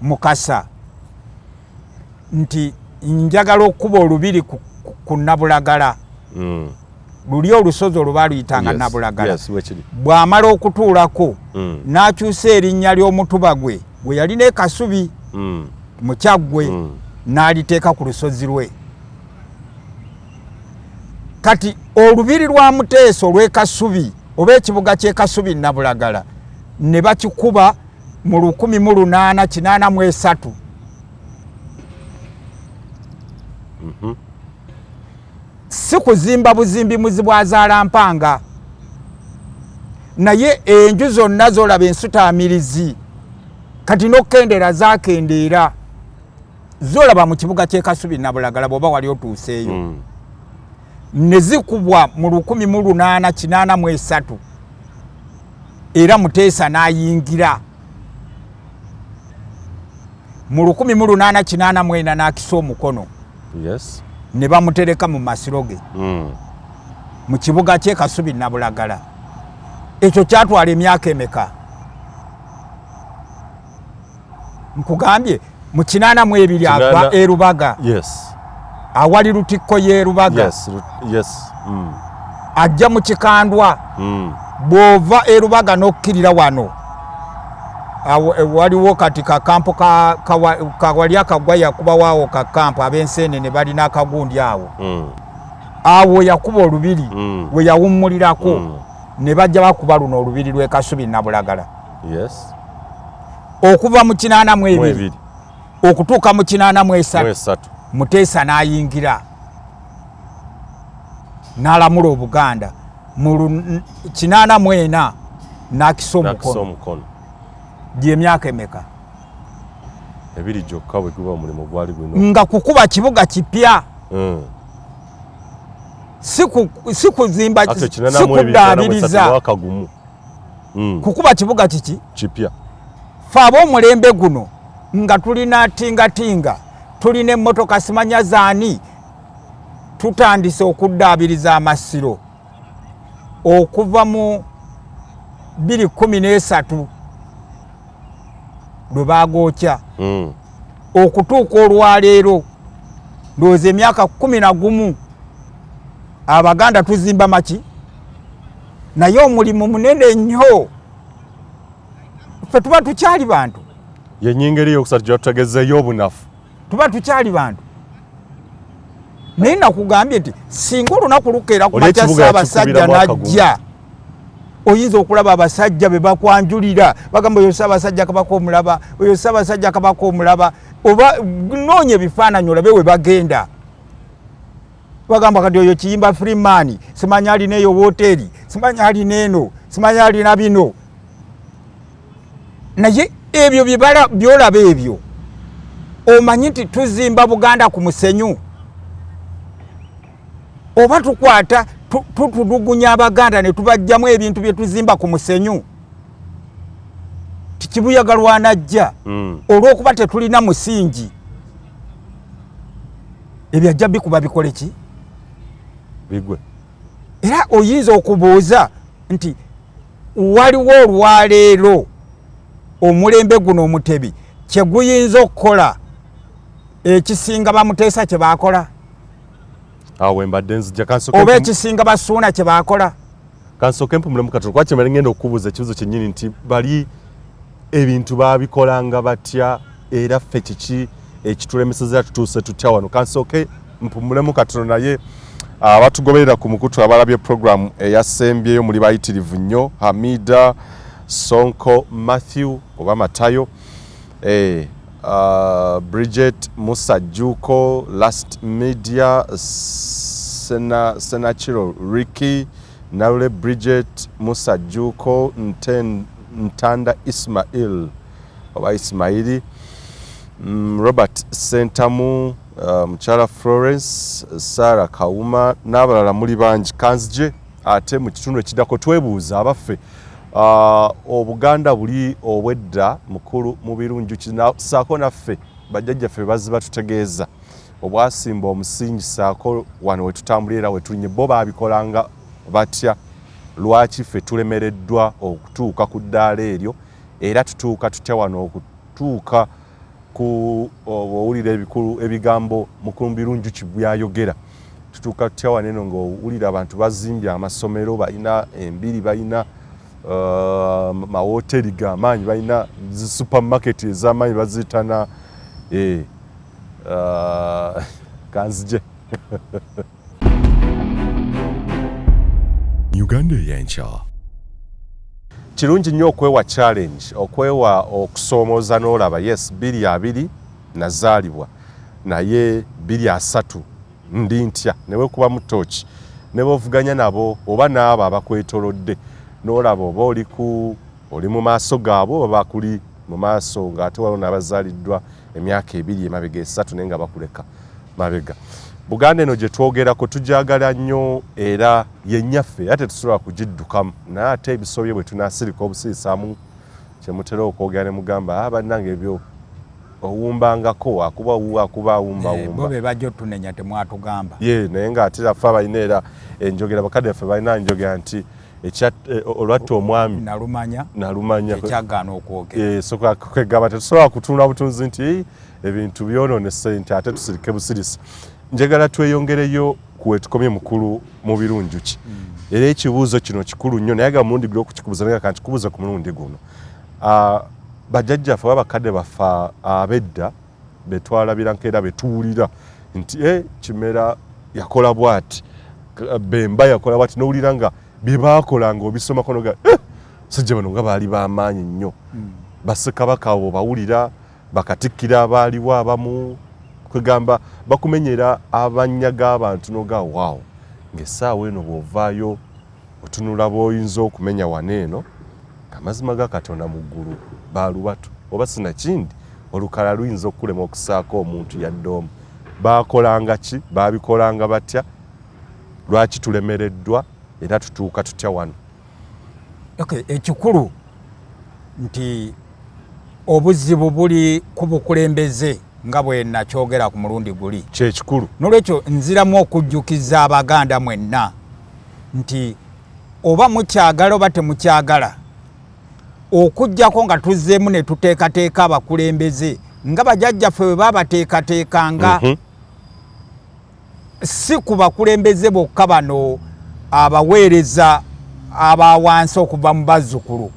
Mukasa nti njagala okuba olubiri ku Nabulagala. Luli olusozi oluba luyitanga Nabulagala. Bw'amala okutuulako n'akyusa erinnya ly'omutuba gwe gwe yalina e Kasubi mu Kyaggwe n'aliteeka ku lusozi lwe. Kati olubiri lwa Muteesa olw'e Kasubi oba ekibuga ky'e Kasubi Nabulagala ne bakikuba mu 1883. Si kuzimba buzimbi muzi bwazaala mpanga naye enju zonna zolaba ensutaamirizi kati n'okendera zaakendeera zolaba mu kibuga ky'e Kasubi Nabulagala bw'oba wali otuuseeyo. Ne zikubwa mu 1883 era Muteesa n'ayingira mu 1884 n'akisa omukono. Yes. Ne bamutereka mu masiro ge mu kibuga ky'e Kasubi Nabulagala. Ekyo kyatwala emyaka emeka? Nkugambye mu 82 ava e Lubaga. Yes. Awali Lutikko y'e Lubaga. Yes. Ajja mu Kikandwa. Bw'ova e Lubaga n'okkirira wano waliwo kati kakampo kawali akagwa yakuba waawo kakampo ab'enseene ne balina akagundi awo. Awo yakuba olubiri we yawummulirako ne bajja bakuba luno olubiri lw'e Kasubi Nabulagala. Yes. Okuva mu 82 okutuuka mu 83 Muteesa n'ayingira n'alamula Obuganda mu 84 n'akisa omukono gy'emyaka emeka ebiri gyokka bwe guba omulimu gwali guno nga kukuba kibuga kipya si kuzimba si kuddaabiriza kukuba kibuga kiki kipya fe ab'omulembe guno nga tulina tingatinga tulina emmotoka simanya zaani tutandise okuddaabiriza amasiro okuva mu 2013 lwe baagokya okutuuka olwaleero ndowooza emyaka 11 Abaganda tuzimba maki naye omulimu munene nnyo ffe tuba tukyali bantu yenyingeri yokusatu gyatutegezeeyo obunafu tuba tukyali bantu naye nakugambye nti singa olunaku lukeera ku makya Ssaabasajja najja oyinza okulaba abasajja be bakwanjulira bagamba oyo Ssaabasajja Kabaka omulaba oyo Ssaabasajja Kabaka omulaba oba noonya ebifaananyi olabe we bagenda bagamba kati oyo Kiyimba Freeman simanya alina eyo wooteri simanya alina eno simanya alina bino naye ebyo byolaba ebyo omanyi nti tuzimba Buganda ku musenyu oba tukwata tutulugunya Abaganda ne tubajjamu ebintu bye tuzimba ku musenyu Kibuyaga lwanajja olw'okuba tetulina musingi ebyajja bikuba bikole ki bigwe era oyinza okubuuza nti waliwo olwaleero omulembe guno Omutebi kye guyinza okukola ekisinga Bamuteesa kye baakola awe mbadde nzija kansoke oba ekisinga Basuuna kye baakola kansoke mpumulemu katono kwa kyemere ngenda okubuuza ekibuzo kyennyini nti bali ebintu baabikolanga batya era ffe kiki ekitulemesezera tutuuse tutya wano kansoke mpumulemu katono naye abatugoberera ku mukutu abalabye program eyasembyeyo muli bayitirivu nnyo Hamida Sonko Matthew oba Matayo Bridget Musajuko Last Media Senachiro Ricky Naule Bridget Musajuko Ntanda Ismail oba Ismaili Robert Sentamu Mchala Florence Sarah Kauma n'abalala muli bangi kanzije ate mu kitundu ekiddako twebuuza abaffe Obuganda buli obwedda mukulu mu birungi saako naffe bajjajjaffe bazzi batutegeeza obwasimba omusingi saako wano we tutambulira we tulinye bo baabikolanga batya lwaki ffe tulemereddwa okutuuka ku ddaala eryo era tutuuka tutya wano okutuuka ku owulira ebikulu ebigambo mukulu mu birungi kibyayogera tutuuka tutya wano eno ng'owulira abantu bazimbye amasomero balina embiri balina mahoteri g'amaanyi balina supermarket ez'amaanyi baziyitana kanzije Uganda y'enkya kirungi nnyo okwewa challenge okwewa okusoomooza n'olaba yes 22 nazaalibwa naye 23 ndi ntya newe kuba mutoki ne bovuganya nabo oba n'abo abakwetolodde n'olaba oba oli mu maaso gaabo oba bakuli mu maaso ng'ate waliwo n'abazaaliddwa emyaka 2 emabega 3 naye nga bakuleka mabega Buganda eno gye twogerako tujagala nnyo era yennyaffe ate tusobola kugiddukamu naye ate ebisobye bwe tunaasirika obusiisaamu kye mutera okwogera ne mugamba bannange ebyo owumbangako akuba awumba bo be bajja otunenya temwatugamba naye ng'ate affe abalina era enjogera bakadde baffe balina enjogera nti olwatta omwami nalumanya ekyagaana okwogera soka kwegamba tetusobola kutunula butunzi nti ebintu byonoone ssente ate tusirike busirisi njagala tweyongereyo kuwe tukomye mukulu mu birungi era ekibuuzo kino kikulu nnyo naye ga mulundi guli okukikubuuza naye kanti kubuuza ku mulundi guno bajjajjaffe babakadde baffe ab'edda betwalabira nkeera betuwulira nti Kimera yakola bw'ati Bemba yakola bw'ati n'owulira nga bye baakolanga obisomako noga sajja bano nga baali b'amaanyi nnyo Bassekabaka abo bawulira bakatikkira abaaliwo abamu kwegamba bakumenyera abanyaga abantu noga wow ng'essaawa eno bw'ovaayo otunula b'oyinza okumenya waneeno amazima ga Katonda mu ggulu baalubatu oba sinakindi olukala luyinza okulema okusaako omuntu yadde omu baakolanga ki baabikolanga batya lwaki tulemereddwa era tutuuka tutya wano ekikulu nti obuzibu buli ku bukulembeze nga bwe nakyogera ku mulundi guli kyekikulu nolwekyo nziramu okujjukiza Abaganda mwenna nti oba mukyagala oba temukyagala okujjako nga tuzzeemu ne tuteekateeka abakulembeze nga bajjajjaffe bwe baabateekateekanga si ku bakulembeze bokka bano abaweereza abawansi okuva mu bazzukulu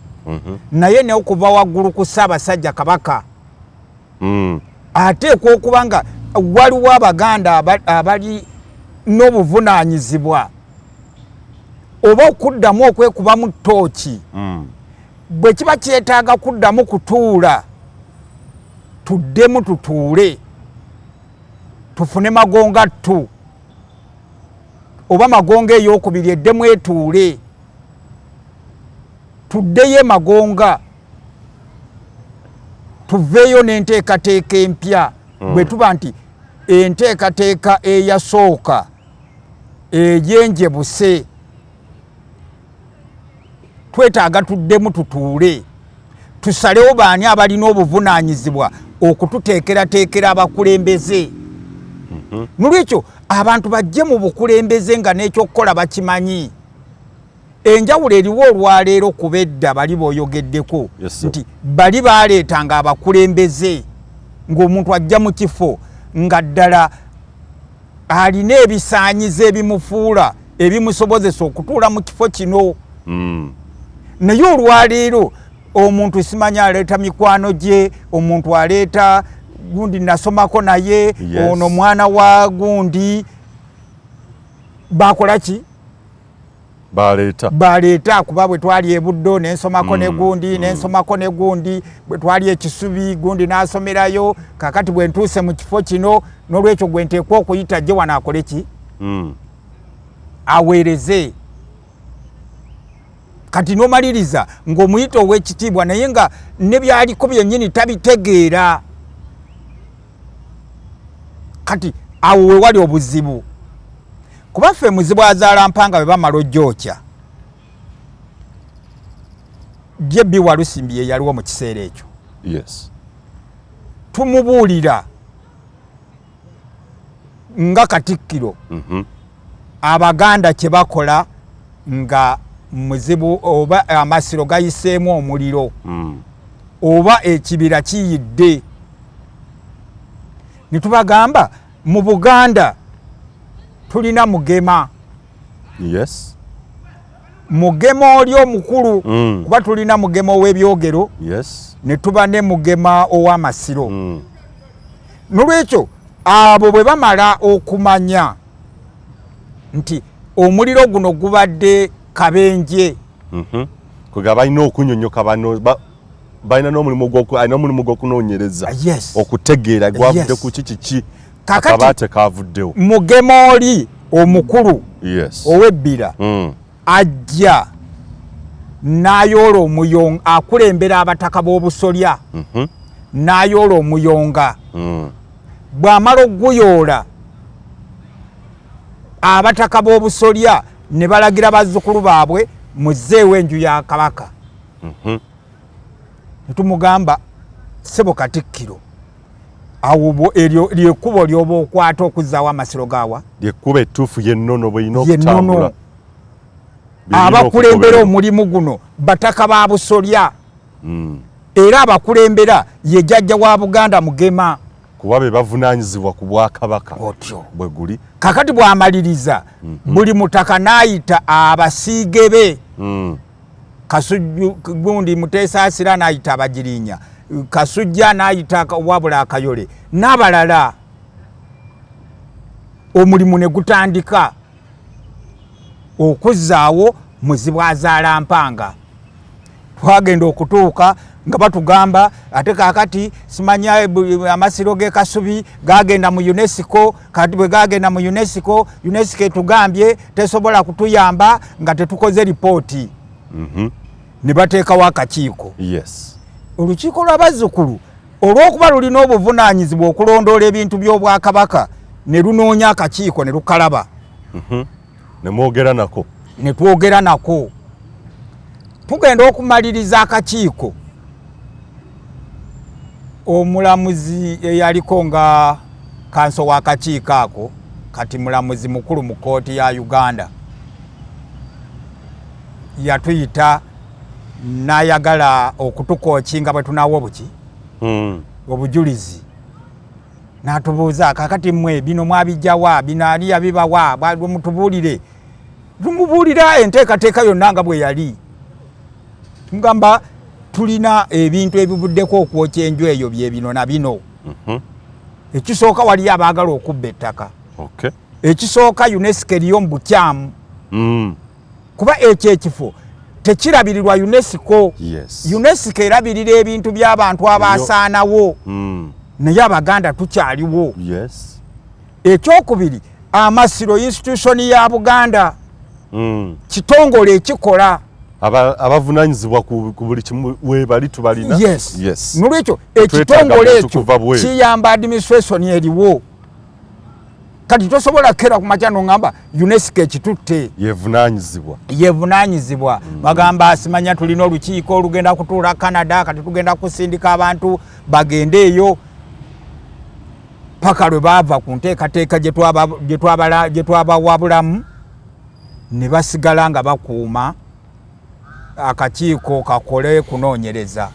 naye ne okuva waggulu ku Ssaabasajja Kabaka ateekwa okuba nga waliwo Abaganda abali n'obuvunaanyizibwa oba okuddamu okwekubamu ttooki bwe kiba kyetaaga kuddamu kutuula tuddemu tutuule tufune magonga ttu oba magonga ey'okubiri eddemu etuule tuddeyo magonga tuveeyo n'enteekateeka empya bwe tuba nti enteekateeka eyasooka ey'enjebuse twetaaga tuddemu tutuule tusalewo baani abalina obuvunaanyizibwa okututeekerateekera abakulembeze nolwekyo abantu bajje mu bukulembeze nga n'ekyokukola bakimanyi enjawulo eriwo olwaleero kuba edda bali b'oyogeddeko nti bali baaleetanga abakulembeze ng'omuntu ajja mu kifo nga ddala alina ebisaanyizo ebimufuula ebimusobozesa okutuula mu kifo kino naye olwaleero omuntu simanya aleeta mikwano gye omuntu aleeta gundi nasomako naye ono mwana wa gundi bakola ki baleeta kuba bwe twali e Buddo nensomako ne gundi nensomako ne gundi bwe twali ekisubi gundi n'asomerayo kakati bwe ntuuse mu kifo kino n'olwekyo gwe nteekwa okuyita gye wano akole ki aweereze kati n'omaliriza ng'omuyita ow'ekitiibwa naye nga ne byaliko byennyini tabitegeera kati awo we wali obuzibu kuba ffe muzibu azaala mpanga bwe bamala ojjookya Jebbi Walusimbi ye yaliwo mu kiseera ekyo tumubuulira nga Katikkiro Abaganda kye bakola nga muzibu oba amasiro gayiseemu omuliro oba ekibira kiyidde nitubagamba mu Buganda tulina mugema mugema oli omukulu kuba tulina mugema ow'ebyogero ne tuba ne mugema ow'amasiro nolwekyo abo bwe bamala okumanya nti omuliro guno gubadde kabenje kwega balina okunyonyoka bano balina n'omulimu gw'okunoonyereza okutegeera gwavudde ku kiki akabaate kavuddewo mugema oli omukulu ow'ebbira ajja n'ayoola omuyonga akulembera abataka b'obusolya n'ayoola omuyonga bw'amala okuguyoola abataka b'obusolya ne balagira bazzukulu baabwe muzzeewo enju ya Kabaka netumugamba Ssebo Katikkiro awo eryo lyekkubo lyoba okwata okuzzaawo amasiro gaawa lyekkuba ettuufu yennono bweyina okutambula abakulembera omulimu guno bataka ba busolya era abakulembera ye jjajja wa Buganda mugema kuba be bavunaanyizibwa ku Bwakabaka bwe guli kakati bw'amaliriza buli mutaka n'ayita abasiige be Kasujju gundi Muteesaasira n'ayita Abagirinya Kasujja n'ayita wabula Akayole n'abalala omulimu ne gutandika okuzzaawo muzibu azaala mpanga twagenda okutuuka nga batugamba ate kakati simanya amasiro ge Kasubi gagenda mu UNESCO kati bwe gagenda mu UNESCO etugambye tesobola kutuyamba nga tetukoze ripooti ne bateekawo akakiiko. Yes. Olukiiko lw'abazzukulu olw'okuba lulina obuvunaanyizibwa okulondoola ebintu by'Obwakabaka ne lunoonya akakiiko ne lukalaba. Ne mwogera nako. Ne twogera nako. Tugenda okumaliriza akakiiko. Omulamuzi eyaliko nga kanso w'akakiiko ako kati mulamuzi mukulu mu kkooti ya Uganda yatuyita n'ayagala okutukookinga bwe tunaawo buki obujulizi. N'atubuuza kakati mmwe bino mwabijjawa bino ali yabibawa mutubuulire. Tumubuulira enteekateeka yonna nga bwe yali. Tumugamba tulina ebintu ebivuddeko okwokya enju eyo bye bino na bino. Ekisooka wali abaagala okubba ettaka. Ekisooka UNESCO eriyo mu bukyamu. Kuba ekyo ekifo tekirabirirwa UNESCO. UNESCO erabirira ebintu by'abantu abaasaanawo. Naye Abaganda tukyaliwo. Ekyokubiri Amasiro institution ya Buganda. Kitongole ekikola. Abavunaanyizibwa ku buli kimu we bali tubalina. Yes. Nolwekyo ekitongole ekyo kiyamba administration eriwo. Kati tosobola kera ku makya n'ongamba UNESCO ekitutte. Yevunaanyizibwa. Bagamba simanya tulina olukiiko olugenda kutuula Canada kati tugenda kusindika abantu bagende eyo. Paka lwe baava ku nteekateeka gye twabawabulamu ne basigala nga bakuuma akakiiko kakole kunoonyereza.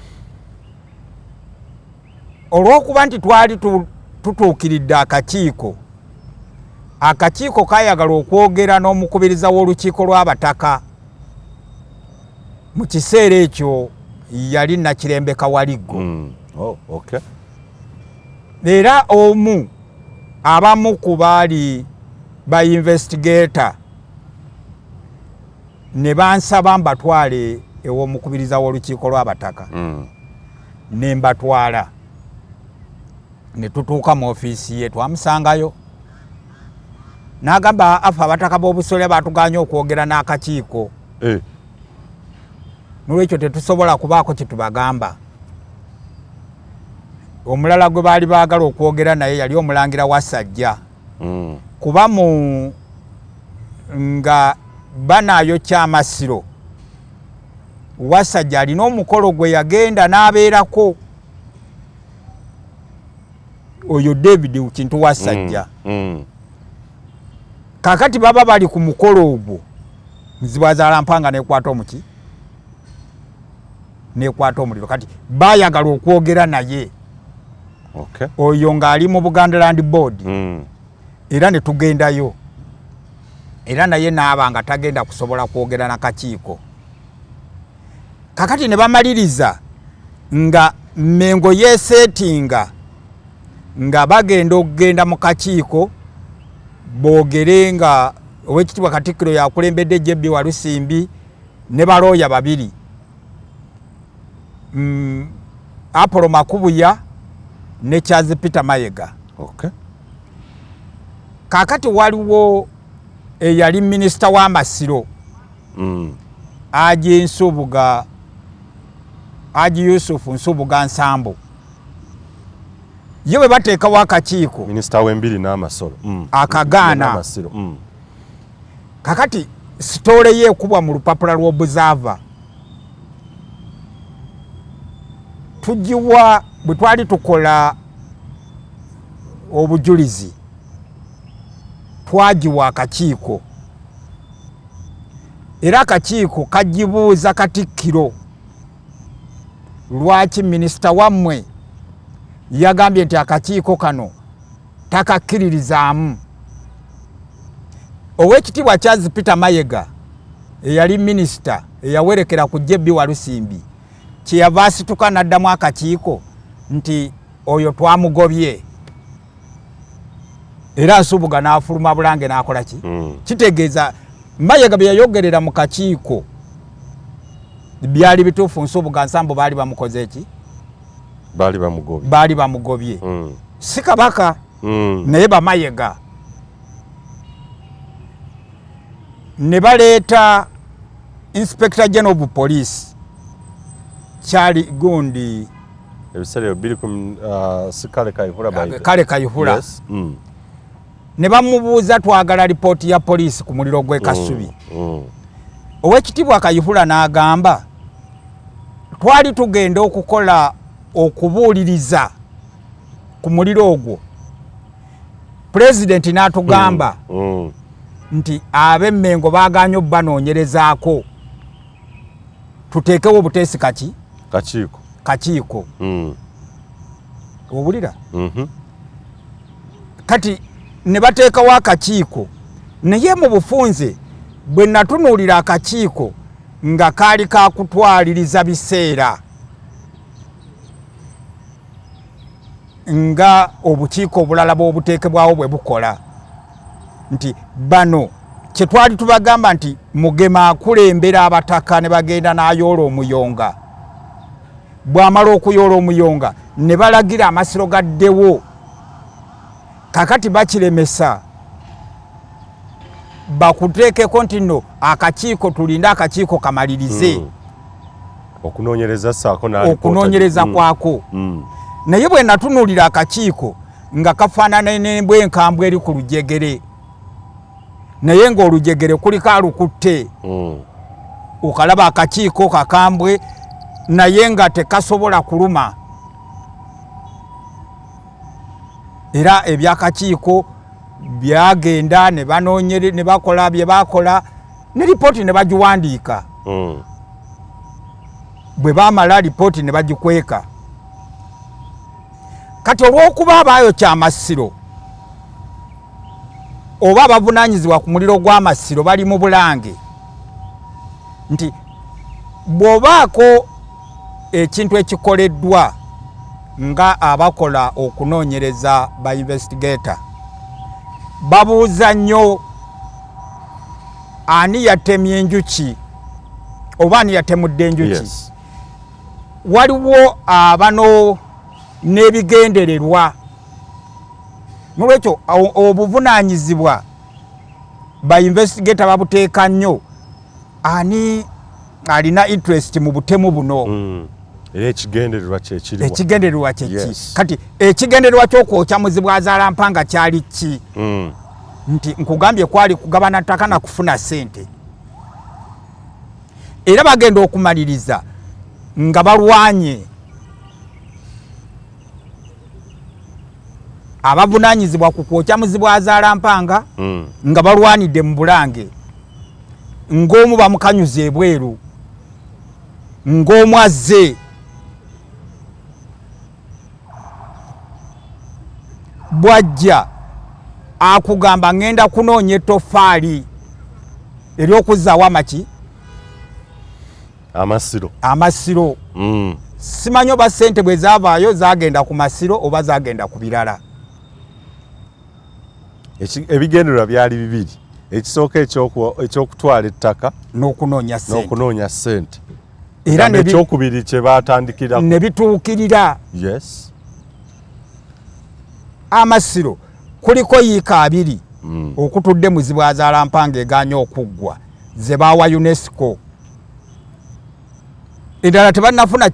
Olw'okuba nti twali tutuukiridde akakiiko kayagala okwogera n'omukubiriza w'olukiiko lw'abataka. Mu kiseera ekyo yali Nakirembe Kawaliggo. Era abamu ku baali ba investigator ne bansaba mbatwale ew'omukubiriza w'olukiiko lw'abataka. Ne mbatwala. Ne tutuuka mu ofiisi ye twamusangayo. N'agamba afa abataka b'obusole batuganye okwogera n'akakiiko. N'olwekyo tetusobola kubaako kye tubagamba. Omulala gwe baali baagala okwogera naye yali omulangira Wasajja. Kuba nga banayokya Amasiro Wasajja alina omukolo gwe yagenda n'abeerako. Oyo David Kintu Wasajja. Kakati baba bali ku mukolo ogwo Mzibwazaala Mpanga nekwata omuki nekwata omuliro kati bayagala okwogera naye. Oyo ng'ali mu Buganda Land Board. Era ne tugendayo. Era naye n'aba nga tagenda kusobola kwogera n'akakiiko. Kakati ne bamaliriza nga Mengo yeesetinga nga bagenda okugenda mu kakiiko boogere nga Oweekitiibwa Katikkiro yakulembedde Jebbi Walusimbi ne balooya babiri. Apolo Makubuya ne Charles Peter Mayega. Kakati waliwo eyali minisita w'Amasiro. Aji Nsubuga Aji Yusufu Nsubuga Nsambo. Yewe bateekawo akakiiko. Minisita w'embiri n'Amasoro. Akagaana. Kakati sitole ye ekubwa mu lupapula lw'Observer. Tugiwa bwe twali tukola obujulizi. Twagiwa akakiiko. Era akakiiko kagibuuza Katikkiro. Lwaki minisita wammwe yagambye nti akakiiko kano takakkiririzaamu. Oweekitiibwa Charles Peter Mayega eyali minisita eyawerekera ku Jebbi Walusimbi kyeyava asituka n'addamu akakiiko nti oyo twamugobye. Era Nsubuga n'afuluma Bulange n'akola ki? Kitegeeza Mayega bye yayogerera mu kakiiko byali bituufu Nsubuga Nsambu baali bamukoze eki baali bamugobye si Kabaka naye Bamabega ne baleeta Inspector General of Police kyali gundi ebisaliro biri ku sikale Kayihura kale Kayihura yes. Ne bamubuuza twagala ripooti ya poliisi ku muliro gw'e Kasubi Oweekitiibwa Kayihura n'agamba twali tugenda okukola okubuuliriza ku muliro ogwo Pulezidenti n'atugamba nti ab'Emmengo baaganye obbanoonyerezaako tuteekewo obuteesi kakiiko obulira kati ne bateekawo akakiiko naye mu bufunze bwe natunuulira akakiiko nga kaali kakutwaliriza biseera nga obukiiko obulala bw'obuteekebwawo bwe bukola nti bano kye twali tubagamba nti Mugema akulembera abataka ne bagenda n'ayoola omuyonga bw'amala okuyoola omuyonga ne balagira Amasiro gaddewo kakati bakiremesa bakuteekeko nti nno akakiiko tulinde akakiiko kamalirize okunoonyereza kwako naye bwe natunuulira akakiiko nga kafaanana n'embwa enkambwe eri ku lujegere naye ng'olujegere kuliko alukutte okalaba akakiiko kakambwe naye nga tekasobola kuluma era ebyakakiiko byagenda ne banoonyere ne bakola bye bakola ne ripooti ne bagiwandiika bwe baamala ripooti ne bagikweka kati olw'okuba abaayo Kyamasiro oba abavunaanyizibwa ku muliro gw'Amasiro bali mu Bulange nti bw'obaako ekintu ekikoleddwa nga abakola okunoonyereza ba investigator babuuza nnyo ani yatemye enjuki oba ani yatemudde enjuki yes. Waliwo abano n'ebigendererwa nolwekyo obuvunaanyizibwa ba investigator babuteeka nnyo ani alina interest mu butemu buno era ekigendererwa kyeki yes. Kati ekigendererwa ky'okwokya Muzibwazaalampanga kyali ki nti nkugambye kwali kugabana ttaka na kufuna ssente era bagenda okumaliriza nga balwanye abavunaanyizibwa ku kwokya Muzibwazaalampanga nga balwanidde mu Bulange ng'omu bamukanyuza ebweru ng'omu azze bwajja akugamba ngenda kunoonya ettoffaali ery'okuzzaawo Amasiro simanyi oba ssente bwe zaavaayo zagenda ku Masiro oba zagenda ku birala ebigendererwa byali bibiri ekisooka ekyokutwala ettaka n'okunoonya ssente era ekyokubiri kye baatandikira ne bituukirira yes. Amasiro kuliko yiika 2 okutudde Muzibwazaalampanga eganye okuggwa ze baawa UNESCO endala tebannafuna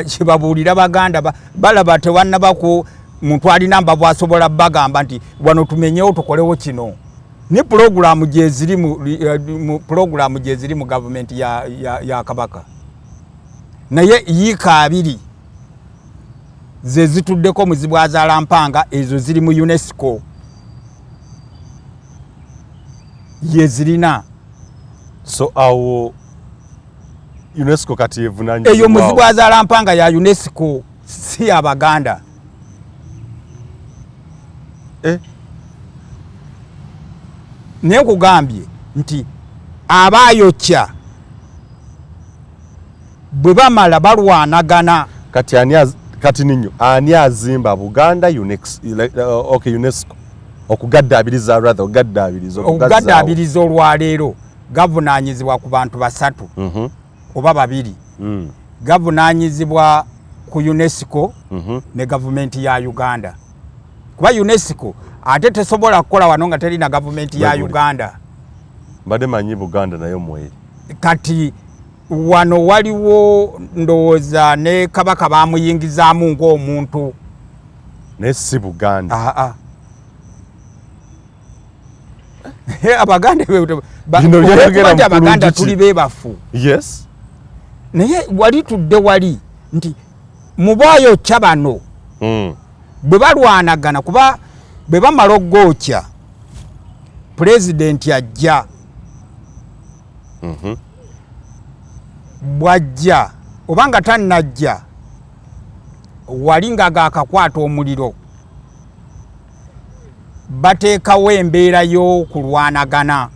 kyebabuulira Baganda balaba tewannabaku muntu alina mbavu asobola bagamba nti wano tumenyewo tukolewo kino ni programu gyeziri mu gavumenti ya Kabaka naye yiika 2 ze zituddeko Muzibwazaalampanga ezo ziri mu UNESCO yezirina so awo UNESCO kati evunanyizibwa eyo Muzibwazaalampanga ya UNESCO si ya Baganda naye nkugambye nti abaayokya bwe bamala balwanagana kati ninyo ani azimba Buganda UNESCO okugaddaabiriza olwaleero gavunaanyizibwa ku bantu 3 oba babiri gavunaanyizibwa ku UNESCO ne gavumenti ya Uganda. Kuba UNESCO ate tesobola kukola wano nga terina gavumenti ya Uganda. Mbadde manyi Buganda nayo mweri. Kati wano waliwo ndowooza ne Kabaka bamuyingizaamu ng'omuntu. Ne si Buganda. Abaganda Abaganda tuli beebafu. Yes. Naye wali tudde wali nti mubaayo kya bano bwe balwanagana kuba bwe bamala oggwookya pulezidenti ajja bw'ajja oba nga tannajja wali nga gaakakwata omuliro bateekawo embeera y'okulwanagana.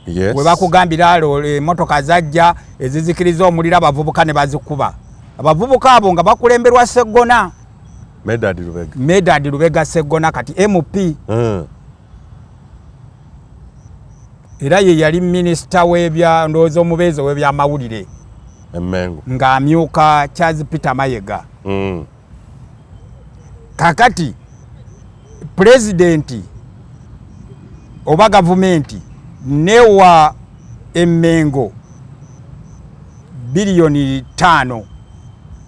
Yes. We bakugambira emmotoka zajja ezizikiriza omuliro abavubuka ne bazikuba. Abavubuka abo nga bakulemberwa Sseggona. Medad Lubega Sseggona kati MP. Era ye yali minisita w'ebya ndowooza omubeezi w'ebyamawulire. Emmengo. Ng'amyuka Charles Peter Mayega. Kakati pulezidenti oba gavumenti newa Emmengo biliyoni 5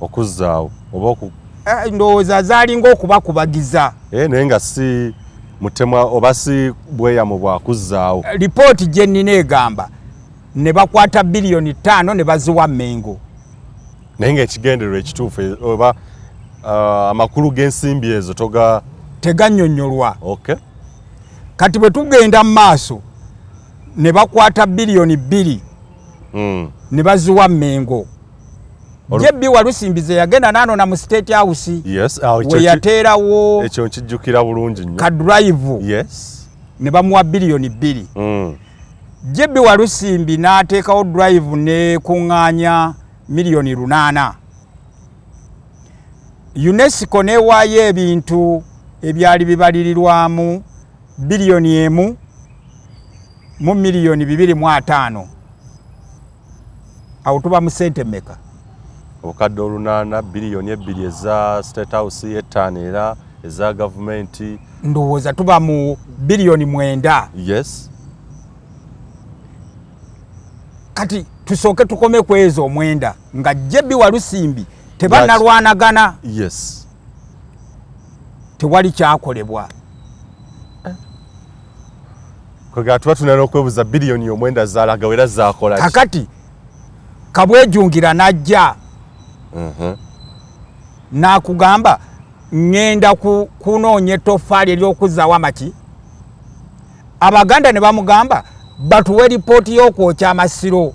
okuzzaawo oba ndowooza zaalinga okubakubagiza. Naye nga si mutemwa oba si bweyamu bwakuzzaawo. Lipooti gye nnina egamba ne bakwata biliyoni 5 ne baziwa Mmengo. Naye ng'ekigendererwa ekituufu oba amakulu g'ensimbi ezo tegannyonnyolwa. Okay. Kati bwe tugenda mu maaso ne bakwata biliyoni 2 ne baziwa Mmengo. Jebbi Walusimbize yagenda n'anona mu State House. Yes. We yateerawo ekyo nkijjukira bulungi nnyo. Ka drive. Yes. Ne bamuwa biliyoni 2. Jebbi Walusimbi n'ateekawo drive ne kuŋŋaanya miliyoni 8. UNESCO neewaayo ebintu ebyali bibalirirwamu biliyoni 1 mu miliyoni 2.5. Awo tuba mu ssente mmeka? Obukadde 8 biliyoni 2 eza State House y'ettaano era eza gavumenti. Ndowooza tuba mu biliyoni 9. Yes. Kati tusooke tukome ku ezo 9 nga Jebbi Walusimbi tebannalwanagana. Yes. Tewali kyakolebwa. Kwega tuba tunalina okwebuuza biliyoni 9 zaalaga era zaakola ki? Kakati Kabwejungira najja n'akugamba ngenda kunoonya ettoffaali ery'okuzzaawo amaki. Abaganda ne bamugamba batuwe lipooti y'okwokya amasiro.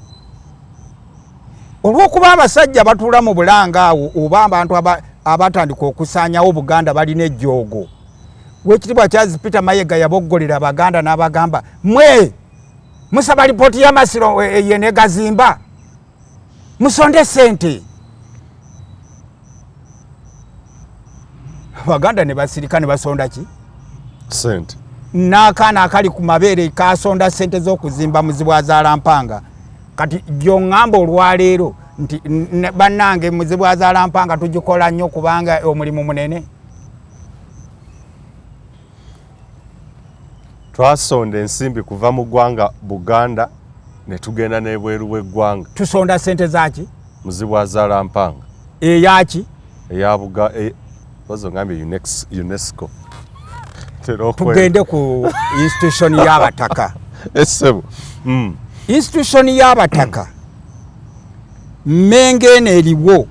Olw'okuba abasajja batuula mu bulanga awo oba abantu abatandika okusaanyawo Buganda balina ejjoogo. Weekitiibwa Charles Peter Mayega yaboggolera Abaganda n'abagamba mwe musaba lipooti y'amasiro ye ne gazimba musonde ssente. Abaganda ne basirika ne basonda ki? Ssente. N'akaana akali ku mabeere kasonda ssente z'okuzimba Muzibwazaalampanga. Kati gy'oŋŋamba olwaleero nti bannange Muzibwazaalampanga tugikola nnyo kubanga omulimu munene. Twasonda ensimbi kuva mu ggwanga Buganda ne tugenda n'ebweru w'eggwanga. Tusonda ssente zaaki? Muzibwazaalampanga. Eyaki? Wazo ngambye UNESCO. Tugende ku institution y'abataka. Essebo. Institution y'abataka Mengene eriwo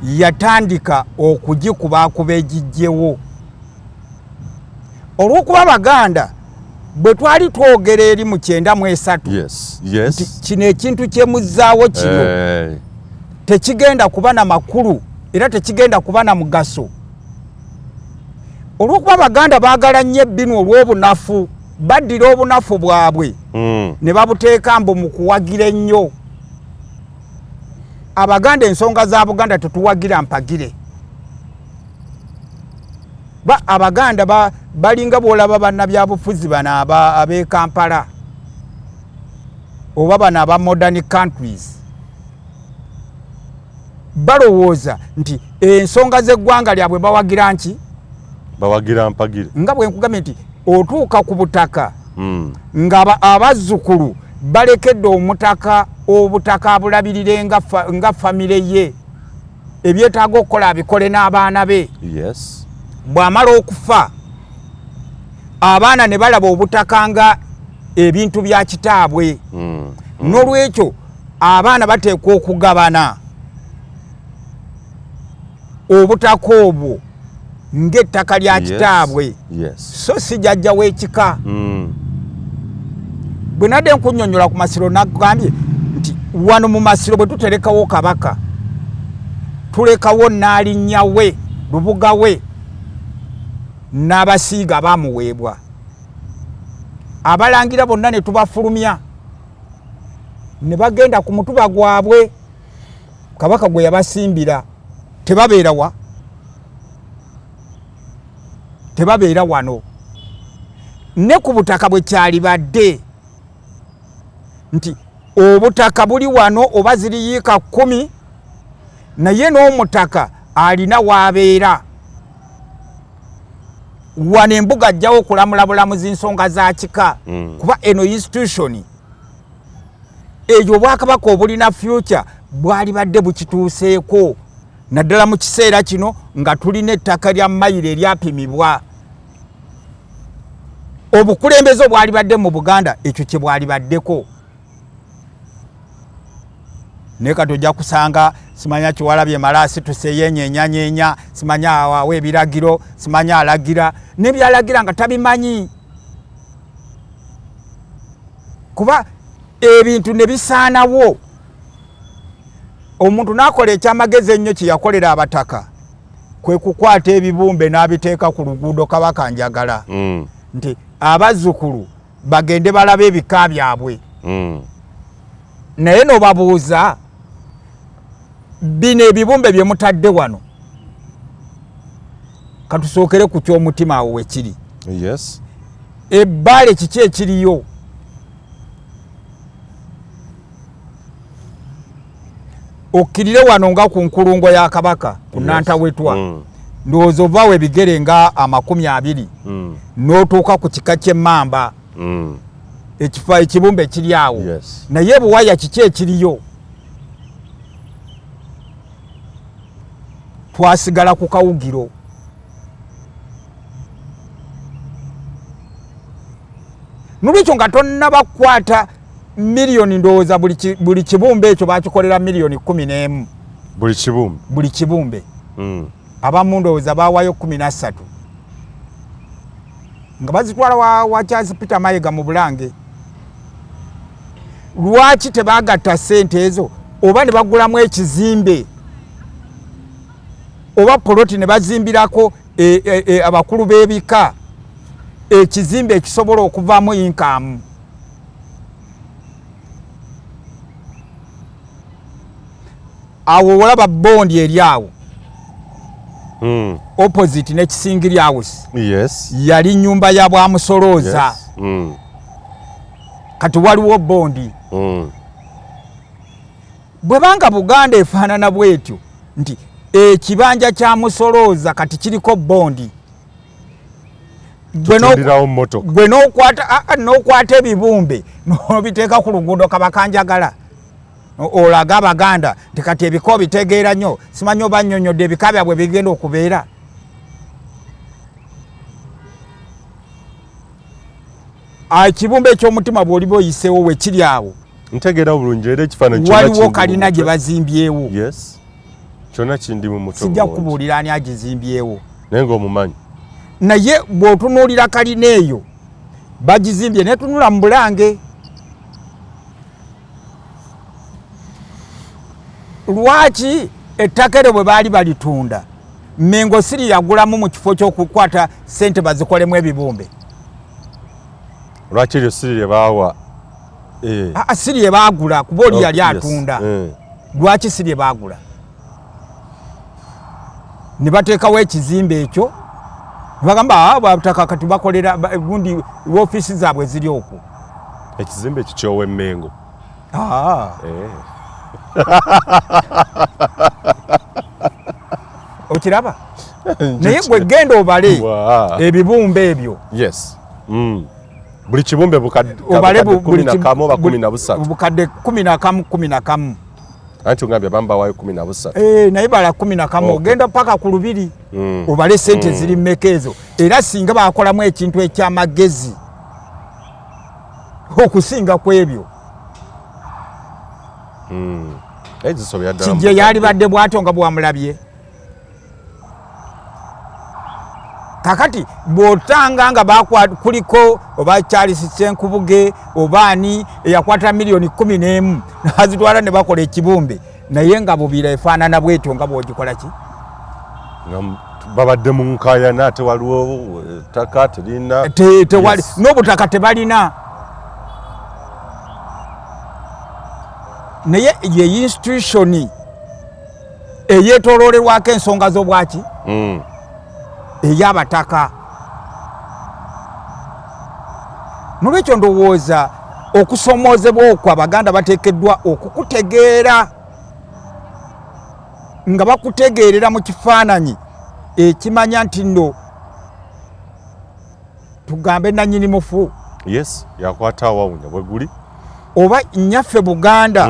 yatandika okugikuba ejijjewo. Olw'okuba Abaganda bwe twali twogera eri mu 93. Yes. Yes. Kino ekintu kyemuzzaawo kino tekigenda kuba na makulu era tekigenda kuba na mugaso. Olw'okuba Abaganda baagala nnyo ebbinu olw'obunafu baddira obunafu bwabwe ne babuteeka mbu mu kuwagira ennyo. Abaganda ensonga za Buganda tetuwagira mpagire. Abaganda balinga bw'olaba bannabyabufuzi bano ab'e Kampala. oba bano aba modern countries balowooza nti ensonga z'eggwanga lyabwe bawagira nki bawagira mpagire nga bwe nkugambye nti otuuka ku butaka nga abazzukulu balekedde obutaka abulabirire nga famire ye ebyetaaga okukola abikole n'abaana be. Yes. Bw'amala okufa abaana ne balaba obutaka nga ebintu bya kitaabwe. N'olwekyo abaana bateekwa okugabana obutaka obwo ng'ettaka lya kitaabwe. So si jjajja w'ekika. Bwe nadde nkunnyonnyola ku Masiro nagambye nti wano mu Masiro bwe tuterekawo Kabaka tulekawo Nnaalinnya we Lubuga we n'abasiiga baamuweebwa abalangira bonna ne tubafulumya ne bagenda ku mutuba gwabwe Kabaka gwe yabasimbira tebabeera wano ne ku butaka bwe kyali badde nti obutaka buli wano oba ziriyiika 10 naye n'omutaka alina waabeera wano embuga ajjawo okulamula bulamuzi nsonga za kika kuba eno institution eyo Obwakabaka obulina future bwali badde bukituuseeko naddala mu kiseera kino nga tulina ettaka lya mayiro eryapimibwa obukulembeze obwali badde mu Buganda ekyo kye bwali baddeko ne katojja kusanga simanya Kiwalabye Malaasi tuseyenyeenya simanya awawe ebiragiro simanya alagira nebyalagira nga tabimanyi kuba ebintu ne bisaanawo omuntu n'akola ekyamagezi ennyo kye yakolera abataka kwe kukwata ebibumbe n'abiteeka ku luguudo Kabaka njagala nti abazzukulu bagende balaba ebika byabwe naye n'obabuuza bino ebibumbe bye mutadde wano katusookere ku ky'omutima awo wekiri. Yes. Ebbale kiki ekiriyo okkirire wano nga ku nkulungo ya Kabaka ku Nantawetwa ndowooza ovaawo ebigere nga 20 n'otuuka ku kika ky'Emmamba ekibumbe ekiri awo naye buwaya kiki ekiriyo twasigala ku Kawugiro n'olwekyo nga tonnabakwata miliyoni ndowooza buli kibumbe ekyo bakikolera miliyoni 11 buli kibumbe abamu ndowooza baawayo 13 nga bazitwala wa Charles Peter Mayiga mu Bulange. Lwaki tebagatta ssente ezo oba ne bagulamu ekizimbe oba poloti ne bazimbirako abakulu b'ebika ekizimbe ekisobola okuvaamu income? Awo olaba bondi eri awo opposite n'ekisingiri house yali nnyumba ya Bwamusolooza. Kati waliwo bondi bwe banga Buganda efaanana bwetyo nti ekibanja kya Musolooza kati kiriko bondi gwe n'okwata ebibumbe n'obiteeka ku luguudo Kabaka njagala olaga Abaganda nti kati ebika bitegeera nnyo simanyi oba nnyonnyodde ebika byabwe bigenda okubeera. Ekibumbe eky'omutima bw'oliba oyiseewo we kiri awo ntegeera bulungi era ekifaananyi waliwo kalina gye bazimbyewo. Kyonna kindi mu muto sijja kubuulira ani agizimbyewo naye ng'omumanyi naye bw'otunuulira kalina eyo bagizimbye netunula mu Bulange. Lwaki ettaka eryo bwe baali balitunda Mengo Siri yagulamu mu kifo ky'okukwata ssente bazikolemu ebibumbe? Lwaki eryo Siri lye baawa? Siri lye baagula kuba oli yali atunda. Lwaki Siri lye baagula ne bateekawo ekizimbe ekyo bagamba bwataka kati bakolera gundi woofiisi zaabwe ziri okwo. Ekizimbe ekyo ky'owe Mengo Okiraba naye gwe genda obale ebibumbe ebyo yes buli kibumbe bukadde 11 anti ngambye bamba wayo 13 naye bala 11 ogenda paka ku 2 obale sente ziri mmekezo era singa bakolamu ekintu ekyamagezi okusinga kwebyo kijje yali badde bwatyo nga bwamulabye kakati bwotanga nga kuliko oba Charles Kyenkubuge obani eyakwata milioni 11 azitwala ne bakola ekibumbe naye nga bubira efaanana bwetyo nga bwogikola ki babadde mu nkayana tewaliwo ttaka terina tewali n'obutaka tebalina naye ye institution eyetoloolerwako ensonga z'obwaki ey'abataka nolwekyo ndowooza okusomoozebwa okwo Abaganda bateekeddwa okukutegeera nga bakutegeerera mu kifaananyi ekimanya nti nno tugambe nannyini mufu yes yakwata awawunya bwe guli oba nnyaffe Buganda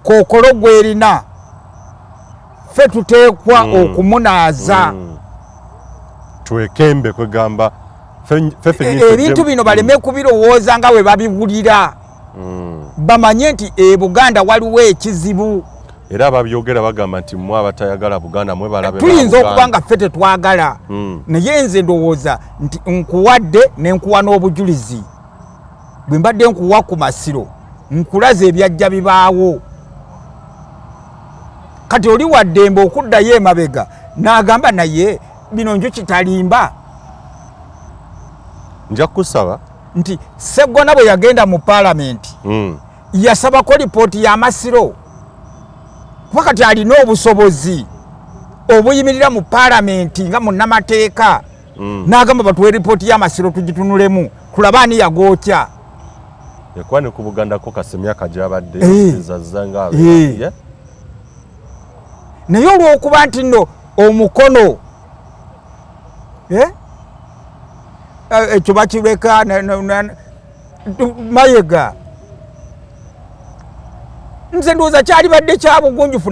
kookolo gwerina ffe tuteekwa okumunaaza twekembe kwegamba ebintu bino baleme kubirowooza nga bwe babiwulira bamanye nti Buganda waliwo ekizibu era ababyogera bagamba nti mmwe abatayagala Buganda mwe balabe tuyinza okuba nga ffe tetwagala naye nze ndowooza nti nkuwadde ne nkuwa n'obujulizi bwe mbadde nkuwa ku Masiro nkulaza ebyajja bibaawo kati oli waddembe okuddayo emabega n'agamba naye bino njo kitalimba nja kusaba nti Sseggona bwe yagenda mu Parliament yasabako lipooti ya Masiro kuba kati alina obusobozi obuyimirira mu Parliament nga munnamateeka n'agamba batuwe lipooti ya Masiro tugitunulemu tulabe ani yagookya yakwani ku Buganda ko kasemyaka gyabadde zazanga naye olw'okuba nti nno omukono ekyo bakireka Mayega nze ndowooza kyali badde kya bugunjufu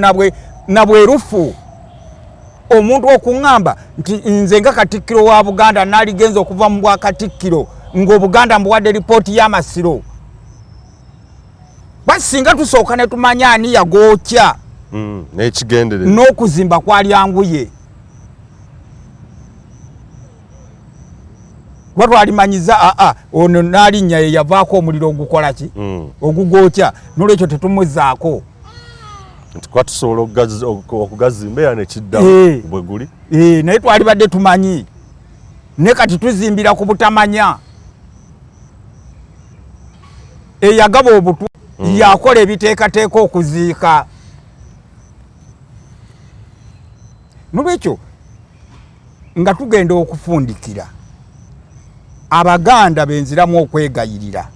na bwerufu omuntu okuŋŋamba nti nze nga Katikkiro wa Buganda naaligenza okuva mu Bwakatikkiro ng'Obuganda mbuwadde lipooti ya Masiro basinga tusooka ne tumanya ani yagookya n'ekigendererwa n'okuzimba kwali anguye batwalimanyiza ono n'alinnya ye yavaako omuliro ogukola ki ogugookya n'olwekyo tetumuzaako nti kwa tusobola okugazimba era nekiddamu bwe guli naye twali badde tumanyi ne kati tuzimbira ku butamanya eyagaba obutu yakola ebiteekateeka okuziika n'olwekyo nga tugenda okufundikira Abaganda benziramu okwegayirira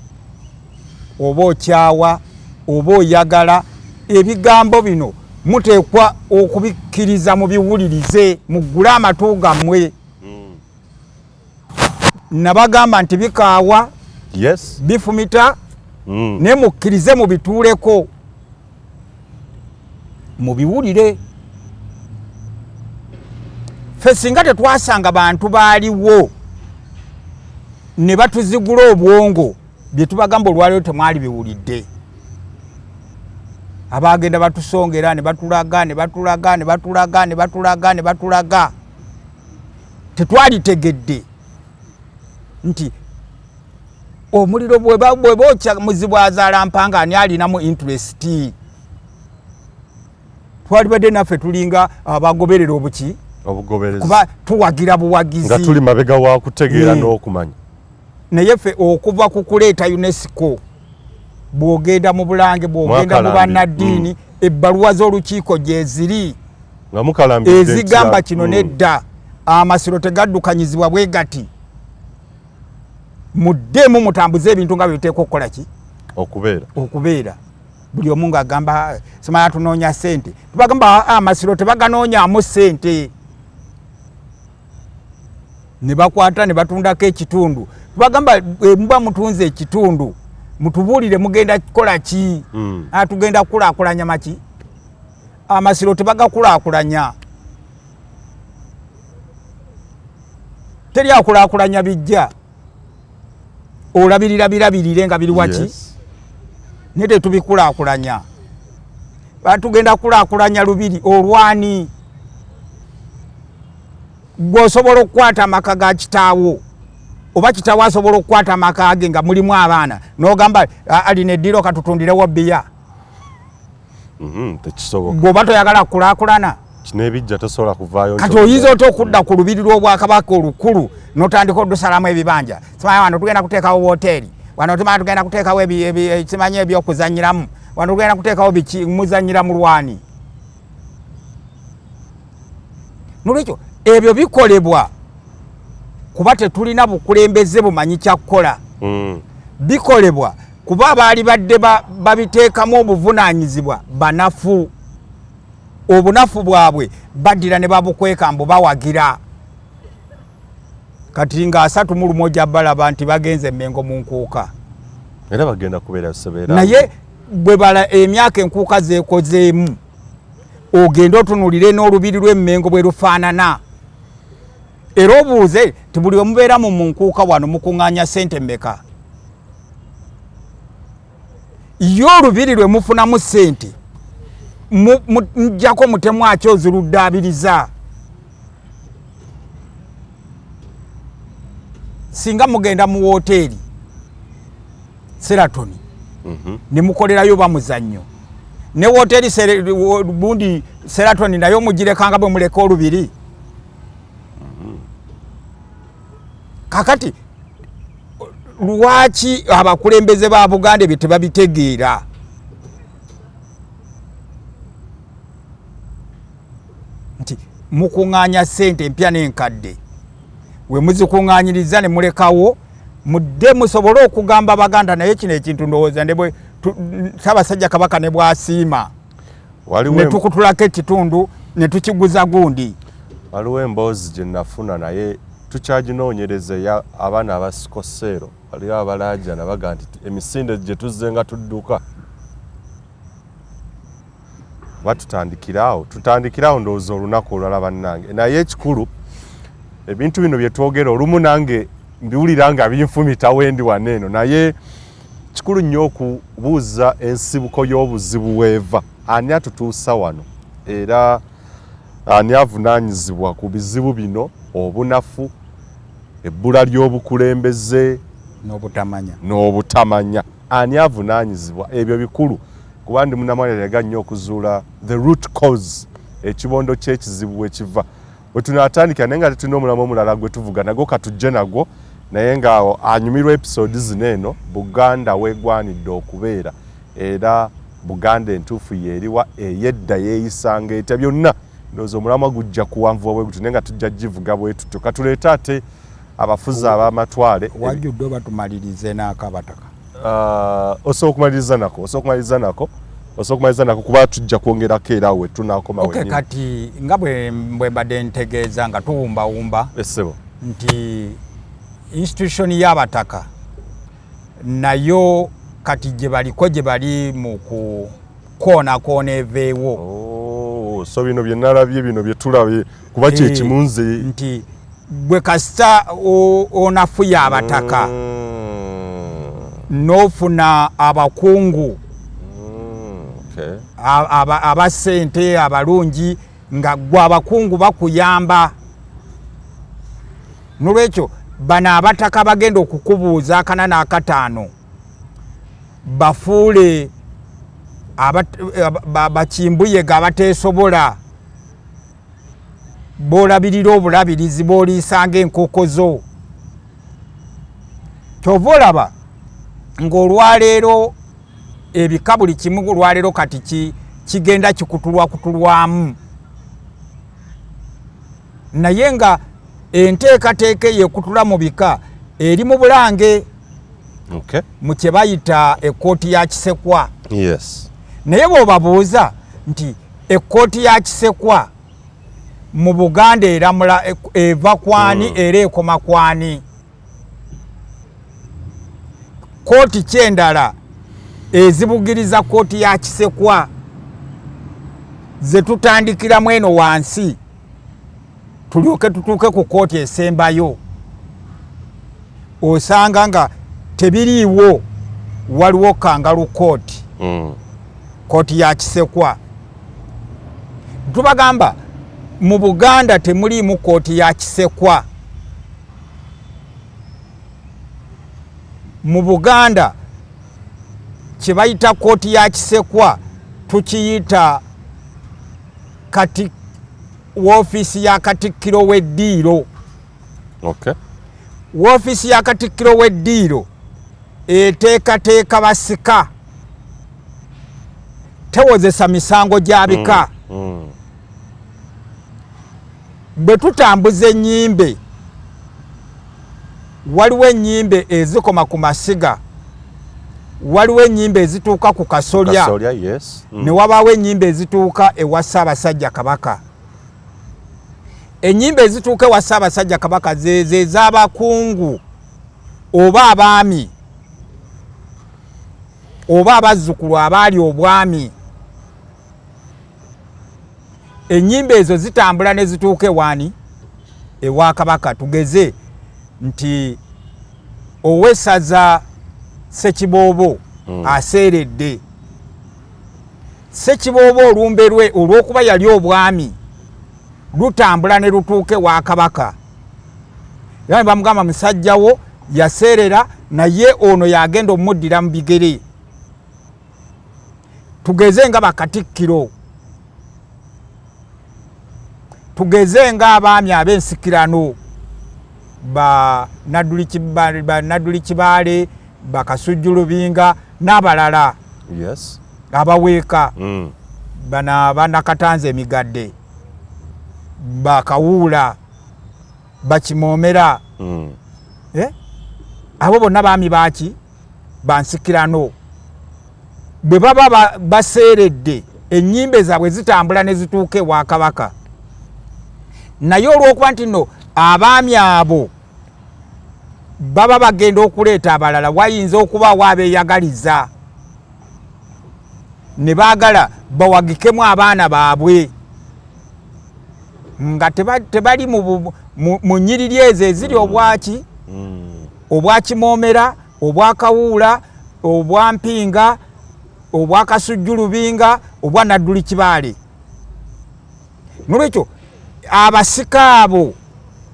oba okyawa oba oyagala ebigambo bino muteekwa okubikkiriza mu biwulirize muggule amatu gammwe nabagamba nti bikaawa bifumita ne mukkirize mubituuleko mubiwulire ffe singa tetwasanga bantu baaliwo ne batuzigula obwongo bye tubagamba olwaliro temwali biwulidde abagenda batusongera ne batulaga tetwalitegedde nti omuliro bwe bookya muzibu azaala mpanga ani alinamu interest twali badde naffe tulinga abagoberera obuki obugoberezi kuba tuwagira buwagizi nga tuli mabega wa kutegeera n'okumanya naye ffe okuva ku kuleeta UNESCO bw'ogenda mu Bulange bw'ogenda mu bannaddiini ebbaluwa z'olukiiko gye ziri nga mukalambidde ezigamba kino nedda Amasiro tegaddukanyizibwa bwe gati muddemu mutambuze ebintu nga biteeka okukola ki okubeera buli omu ng'agamba simanya tunoonya ssente tubagamba Amasiro tebaganoonyaamu ssente ne bakwata ne batundako ekitundu tubagamba muba mutunze ekitundu mutubuulire mugenda kukola ki tugenda kukulaakulanya maki Amasiro tebagakulaakulanya teri akulaakulanya bijja olabirira birabirire nga biri waki ne tetubikulaakulanya batugenda kulaakulanya lubiri olwani gwosobola okukwata amaka ga kitaawo oba kitaawo asobola okukwata amaka ge nga mulimu abaana n'ogamba alina eddiro katutundirewo bbiya tekisoboka gwoba toyagala kulaakulana kinebijja tosobola kuvaayo kati oyinza otya okudda ku lubiri lw'obwakabaka olukulu n'otandika oddusalamu ebibanja simanya wano tugenda kuteekawo woteeri wano tugenda kuteekawo simanya ebyokuzanyiramu wano tugenda kuteekawo muzanyira mu lwani nolwekyo ebyo bikolebwa kuba tetulina bukulembeze bumanyi kyakukola bikolebwa kuba abaali badde babiteekamu obuvunaanyizibwa banafu obunafu bwabwe baddira ne babukweka mbu bawagira kati nga 31 balaba nti bagenze emmengo mu nkuuka era bagenda kubeera sebeera naye bwe bala emyaka enkuuka zeekozeemu ogenda otunulire n'olubiri lw'emmengo bwe lufaanana era obuuze ti buli omubeera mu nkuuka wano mukuŋŋaanya ssente mmeka yo olubiri lwe mufunamu ssente mujjako mutemu akyozi luddaabiriza singa mugenda mu woteeri Seratoni ne mukolerayo bamuzannyo ne woteeri bundi Seratoni nayo mugirekanga bwe muleka olubiri kakati lwaki abakulembeze ba Buganda bye tebabitegeera nti mukuŋŋaanya ssente empya n'enkadde we muzikuŋŋaanyiriza ne mulekawo mudde musobole okugamba Baganda naye kino ekintu ndowooza ne Ssaabasajja Kabaka ne bw'asiima ne tukutulako ekitundu ne tukiguza gundi waliwo emboozi gye nafuna naye tukyaginoonyereza abaana abasikoseero waliwo abalaajana baga nti emisinde gye tuzze nga tudduka tutandikirawo ndowooza olunaku olwala bannange naye ekikulu ebintu bino bye twogera olumu nange mbiwulira nga binfumitawo endi waneeno naye kikulu nnyo okubuuza ensibuko y'obuzibu weeva ani atutuusa wano era ani avunaanyizibwa ku bizibu bino obunafu ebbula ly'obukulembeze n'obutamanya ani avunaanyizibwa ebyo bikulu kuba ndi munnamawulire nnyo okuzuula the root cause ekibondo ky'ekizibu we kiva bwe tunaatandikira naye nga tetulina omulamu omulala gwe tuvuga nagwo katujje nagwo naye ngaawo anyumirwa episode zino eno Buganda weegwanidde okubeera era Buganda entuufu yeeriwa eyedda yeeyisanga etya byonna ndowooza omulamwa gujja kuwanvuwa bwe guti naye nga tujja givuga bwe tutyo katuleete ate abafuzi ab'amatwale wajjudde oba tumalirize n'akabataka osobola okumaliriza nako kuba tujja kwongerako era we tunaakoma wenyini kati nga bwe mbadde ntegeeza nga tuwumbawumba essebo nti institution y'abataka nayo kati gye bali mu kukoona eveewo so bino bye nalabye bino bye tulabye kuba kyekimunze nti bwe kasita onafuya abataka n'ofuna abakungu abasente abalungi nga gwe abakungu bakuyamba nolwekyo bano abataka bagenda okukubuuza 4 na 5 bafuule bakimbuyega abateesobola boolabirira obulabirizi booliisanga enkoko zo kyova olaba ng'olwaleero ebika buli kimu olwaleero kati kigenda kikutulwamu naye nga enteekateeka eyekutula mu bika eri mu Bulange mu kye bayita ekkooti ya Kisekwa naye bw'obabuuza nti ekkooti ya Kisekwa mu Buganda eramula eva kwani era ekoma kwani? Kkooti kyendala ezibugiriza kkooti ya Kisekwa ze tutandikiramu eno wansi tulyoke tutuuke ku kkooti esembayo, osanga nga tebiriiwo, waliwo kangalu kkooti, kkooti ya Kisekwa. Tubagamba mu Buganda temuliimu kkooti ya Kisekwa. Mu Buganda kye bayita kkooti ya Kisekwa tukiyita kati woofiisi ya Katikkiro w'Eddiiro. Okay. Woofiisi ya Katikkiro w'Eddiiro eteekateeka basika, tewozesa misango gya bika. Bwe tutambuza ennyimbe, waliwo ennyimbe ezikoma ku masiga, waliwo ennyimbe ezituuka ku kasolya, yes. ne wabaawo ennyimbe ezituuka ewa Ssaabasajja Kabaka. Ennyimbe ezituuka ewa Ssaabasajja Kabaka ze z'abakungu oba abaami oba abazzukulu abaali obwami. Ennyimbe ezo zitambula ne zituuka ewaani? Ewa Kabaka. Tugeze nti owessaza Ssekiboobo aseeredde. Ssekiboobo olumbe lwe olw'okuba yali obwami lutambula ne lutuuka ewa Kabaka. Era bamugamba musajjawo yaseerera naye ono yagenda omuddira mu bigere. Tugeze nga bakatikkiro, tugeze nga abaami ab'ensikirano, ba Nadduli Kibaale, Bakasujjulubinga n'abalala. Yes. Abaweeka bana Bannakatanza Emigadde, Bakawuula, Bakimoomera. Abo bonna baami baaki? Bansikirano. Bwe baba baseeredde ennyimbe zaabwe zitambula ne zituuka ewa Kabaka. Naye olw'okuba nti nno abaami abo baba bagenda okuleeta abalala, wayinza okubaawo abeeyagaliza ne baagala bawagikemu abaana baabwe nga tebali mu nnyiriri ezo eziri obwaki, obwa Kimoomera, obwa Kawuula, obwa Mpinga, obwa Kasujjulubinga, obwa Nadduli Kibaale. Nolwekyo abasika abo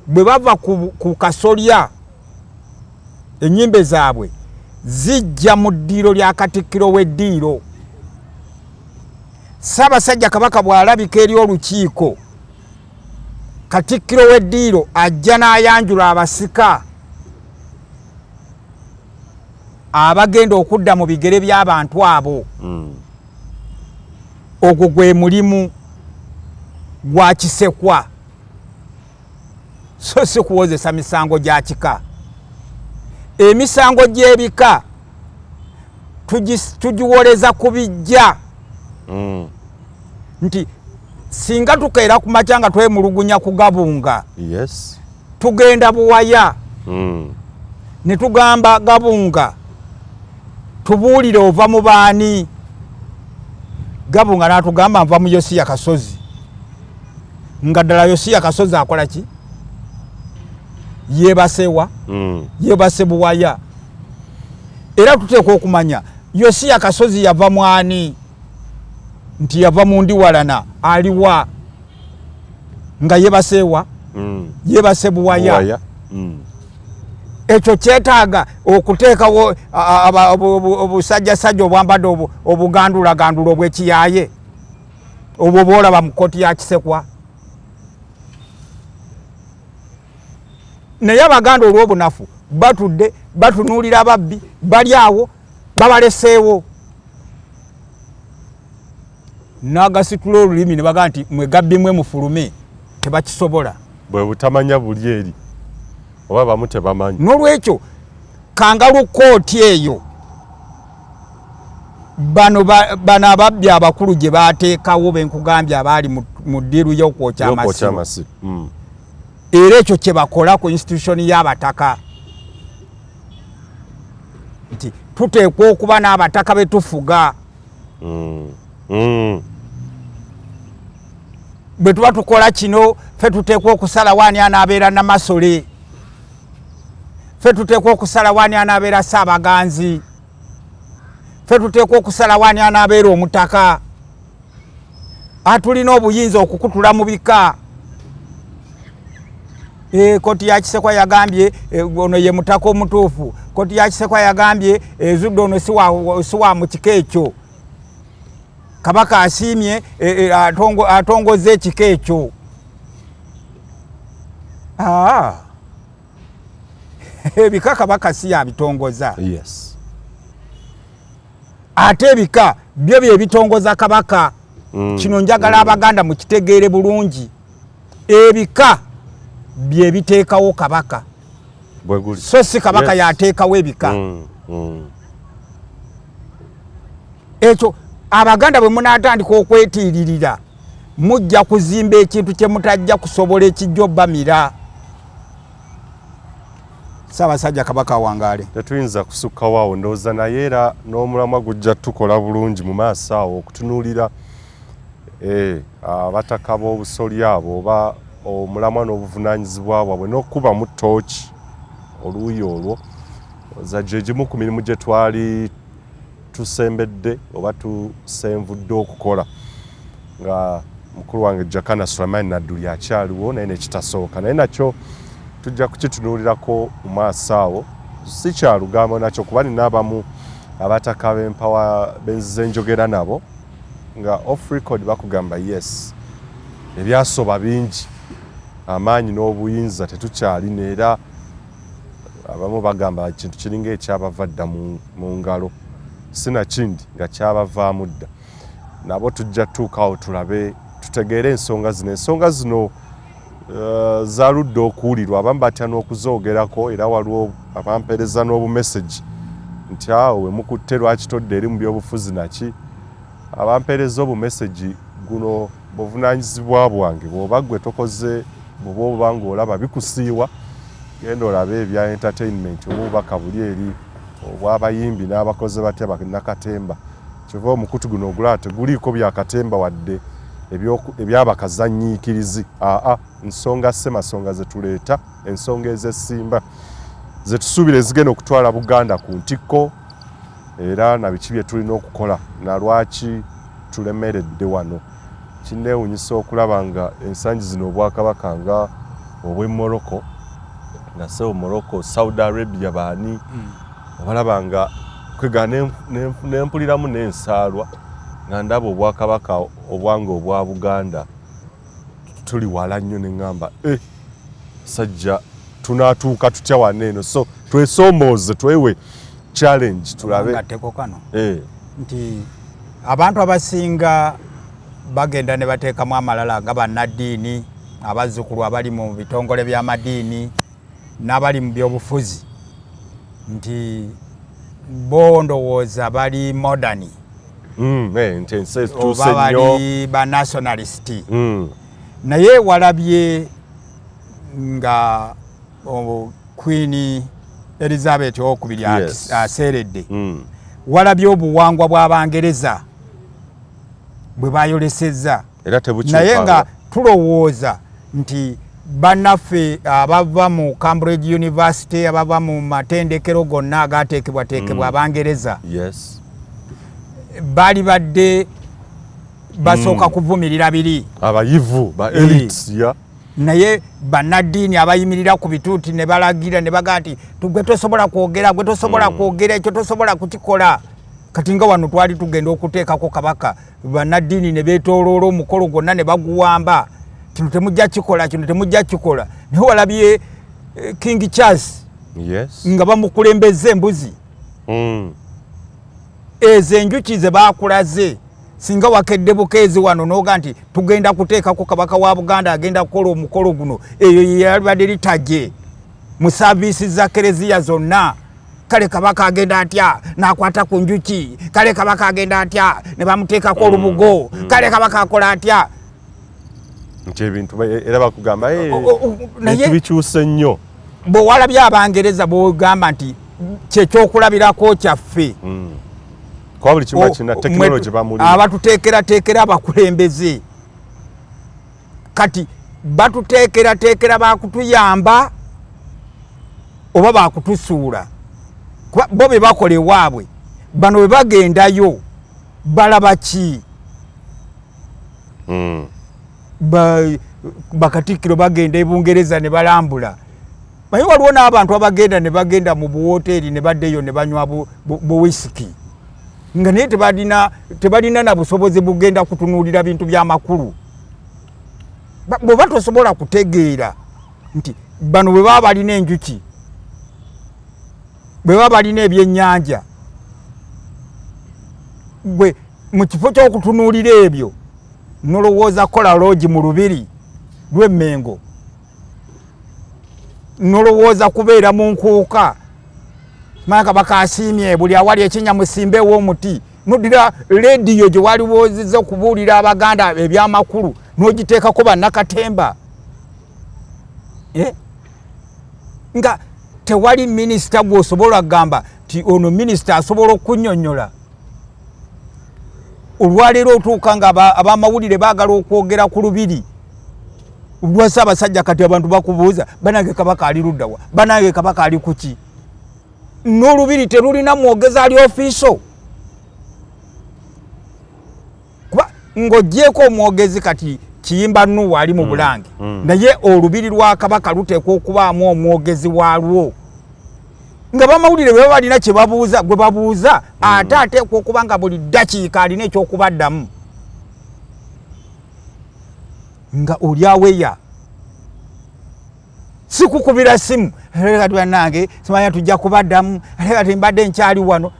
bwe bava ku kasolya, ennyimbe zaabwe zijja mu ddiiro lya Katikkiro w'Eddiiro. Ssaabasajja Kabaka bw'alabika eri olukiiko, Katikkiro w'Eddiiro ajja n'ayanjula abasika abagenda okudda mu bigere by'abantu abo. Ogwo gwe mulimu gwa Kisekwa, so si kuwozesa misango gya kika. Emisango gy'ebika tugiwoleza ku bijja. Nti singa tukeera ku makya nga twemulugunya ku Gabunga, yes, tugenda Buwaya, ne tugamba Gabunga tubuulire ova mu baani. Gabunga n'atugamba nva mu Yosiya Kasozi. Nga ddala Yosiya Kasozi akola ki? Yeebasewa, yeebase Buwaya. Era tuteekwa okumanya Yosiya Kasozi yava mwani, nti yava mu Ndiwalana aliwa nga yeebasewa, yeebase Buwaya. Ekyo kyetaaga okuteekawo obusajjasajja obwambadde obugandulagandula obw'ekiyaaye obwo bw'olaba mu kkooti ya Kisekwa. Naye Abaganda olw'obunafu batudde batunuulira ababbi, bali awo babaleseewo. N'agasitula olulimi ne bagaa nti mwe gabbi mwe mufulume, tebakisobola. Bwe butamanya buli eri oba bamu tebamanyi. N'olwekyo kangalu kkooti eyo bano ababbi abakulu gye bateekawo benkugambye abaali mu ddiiru y'okwokya Amasiro. Era ekyo kye bakola ku institution y'abataka nti tuteekwa okuba n'abataka be tufuga. Bwe tuba tukola kino ffe tuteekwa okusala waani anaabeera Namasole, ffe tuteekwa okusala waani anaabeera Ssaabaganzi, ffe tuteekwa okusala waani anaabeera omutaka. Tulina obuyinza okukutula mu bika. Koti ya Kisekwa yagambye ono ye mutaka omutuufu. Koti ya Kisekwa yagambye ezudde ono si wa mu kika ekyo. Kabaka asiimye atongoza ekika ekyo. Ebika Kabaka si yabitongoza. Yes. Ate ebika byo bye bitongoza Kabaka. Kino njagala Abaganda mukitegeere bulungi. Ebika bye biteekawo Kabaka. So si Kabaka yateekawo ebika. Ekyo Abaganda bwe munaatandika okwetiiririra mujja kuzimba ekintu kye mutajja kusobola ekijja obbamira. Ssaabasajja Kabaka wangaale. Tetuyinza kusukkawo awo ndowooza naye era n'omulamwa gujja tukola bulungi mu maaso awo okutunuulira abataka b'obusolya abo oba omulamwa n'obuvunaanyizibwa bwabwe n'okuba mu ttooki oluuyi olwo za gye gimu ku mirimu gye twali tusembedde oba tusenvudde okukola nga mukulu wange Jakana Sulemani Nadduli akyaliwo naye nekitasooka naye nakyo tujja kukitunuulirako mu maaso awo si kya lugambo nakyo kuba nina abamu abataka b'empawa benzize njogera nabo nga off record bakugamba yes ebyasoba bingi amaanyi n'obuyinza tetukyalina era abamu bagamba ekintu kiringa ekyabava dda mu ngalo sinakindi nga kyabavaamu dda nabo tujja tuukaawo tulabe tutegeere ensonga zino zaludde okuwulirwa abamu batya n'okuzoogerako era waliwo abampeereza n'obumeseji nti awo we mukutte lwaki todde eri mu byobufuzi naki abampeereza obumeseji guno buvunaanyizibwa bwange bw'oba gwe tokoze bw'oba oba ng'olaba bikusiiwa genda olabe ebya entertainment obubaka buli eri obw'abayimbi n'abakoze batya bannakatemba kyova omukutu guno ogulaba teguliiko byakatemba wadde ebyabakazanyiikirizi nsonga ssemasonga zetuleeta ensonga ez'essimba zetusuubira ezigenda okutwala Buganda ku ntikko era na biki bye tulina okukola na lwaki tulemeredde wano. Kinneewunyisa okulaba nga ensangi zino Obwakabaka nga obw'e Morocco nga sebo Morocco Saudi Arabia baani obalaba nga kwega nempuliramu n'ensaalwa nga ndaba Obwakabaka obwange obwa Buganda tuli wala nnyo ne ŋŋamba sajja tunaatuuka tutya wano eno so twesoomooze twewe challenge tulabe ngatteko kano nti abantu abasinga bagenda ne bateekamu amalala nga bannaddiini abazzukulu abali mu bitongole by'amadiini n'abali mu byobufuzi nti bo ndowooza bali modani oba bali banationalist naye walabye nga Queen Elizabeth okubiri aseeredde walabye obuwangwa bw'Abangereza bwe bayolesezza naye nga tulowooza nti bannaffe abava mu Cambridge University abava mu matendekero gonna agaateekebwateekebwa Abangereza baali badde basooka kuvumirira biri abayivu ba elites naye bannaddiini abayimirira ku bituuti ne balagira ne baga nti gwe tosobola kwogera gwe tosobola kwogera ekyo tosobola kukikola kati nga wano twali tugenda okuteekako Kabaka bannaddiini ne beetooloola omukolo gwonna ne baguwamba kino temujja kikola kino temujja kikola naye walabye King Charles nga bamukulembeza embuzi ezo enjuki ze baakulaze singa wakedde bukeezi wano noga nti tugenda kuteekako Kabaka wa Buganda agenda kukola omukolo guno eyo yalibadde litaje mu saavisi za Kereziya zonna kale Kabaka agenda atya nakwata ku njuki, kale Kabaka agenda atya ne bamuteekako olubugo, kale Kabaka akola atya. Nti ebintu era bakugamba ebintu bikyuse nnyo. Bwe walabye Abangereza bw'ogamba nti kyekyokulabirako kyaffe. Kwa buli kimu kina tekinologi bamuli. Abatuteekerateekera abakulembeze. Kati batuteekerateekera bakutuyamba oba bakutusuula. Bo be bakola ewaabwe. Bano bwe bagendayo balaba ki? Bakatikkiro bagenda e Bungereza ne balambula. Bayi waliwo n'abantu abagenda ne bagenda mu buwoteeri ne baddeyo ne banywa buwisiki. Nga naye tebalina na busobozi bugenda kutunuulira bintu by'amakulu. Bw'oba tosobola kutegeera nti bano bwe baba balina enjuki, bwe baba balina ebyennyanja, gwe mu kifo ky'okutunuulira ebyo nolowooza kola loogi mu Lubiri lw'Emmengo, nolowooza kubeera mu Nkuuka, Kabaka asiimye buli awali ekinnya musimbeewo omuti, noddira leediyo gye waliwoozezza okubuulira Abaganda eby'amakulu n'ogiteekako bannakatemba. Nga tewali minisita gw'osobola kugamba ti ono minisita asobola okunnyonnyola. Olwaleero otuuka nga ab'amawulire baagala okwogera ku Lubiri. Lwa Ssaabasajja kati abantu bakubuuza banange Kabaka ali luddawa, banange Kabaka ali kuki? N'Olubiri terulina mwogezi ali ofiiso. Kuba ng'oggyeko omwogezi kati Kiyimba Nuuwa ali mu Bulange, naye Olubiri lwa Kabaka luteekwa okubaamu omwogezi waalwo. Nga bamawulire bwe balina kye babuuza gwe babuuza, ate ateekwa okuba nga buli ddakiika alina ekyokubaddamu. Nga oli aweya si kukubira simu kati bannange simanya tujja kubaddamu kati mbadde nkyali wano.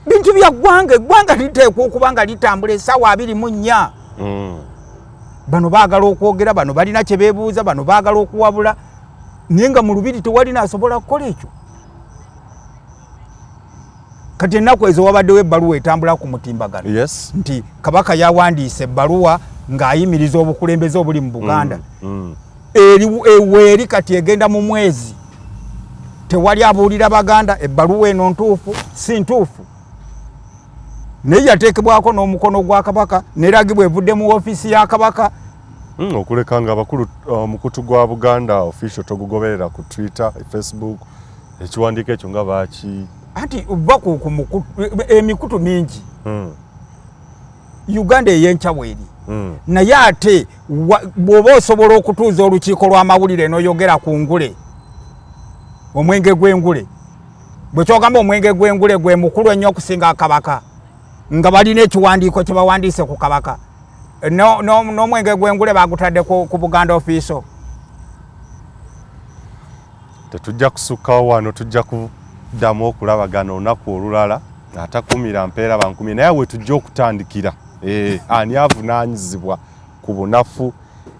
Bintu bya eggwanga liteekwa okuba nga litambula essaawa 24. Bano baagala okwogera, bano balina kye beebuuza, bano baagala okuwabula, naye nga mu Lubiri tewalina asobola kukola ekyo. Kati ennaku ezo wabaddewo ebbaluwa etambula ku mutimbagano nti Kabaka yawandiise ebbaluwa ng'ayimiriza obukulembeze obuli mu Buganda. Eri kati egenda mu mwezi. Tewali abuulira Baganda ebbaluwa eno ntuufu si ntuufu. Naye yateekebwako n'omukono gwa Kabaka n'eragibwa evudde mu ofiisi ya Kabaka. Okuleka nga abakulu omukutu gwa Buganda official togugoberera ku Twitter, Facebook, ekiwandiiko ekyo nga baaki. Anti uva ku emikutu mingi. Uganda ey'enkya bw'eri. Naye ate bw'oba osobola okutuuza olukiiko lw'amawulire n'oyogera ku ngule, omwenge gw'engule, bwe kyogamba omwenge gw'engule gwe mukulu ennyo okusinga Kabaka, nga balina ekiwandiiko kye bawandiise ku Kabaka, n'omwenge gw'engule bagutadde ku Buganda ofiiso. Tetujja kusukkawo wano, tujja kuddamu okulabagana olunaku olulala atakumira mpeera bankumi, naye we tujja okutandikira ani avunaanyizibwa ku bunafu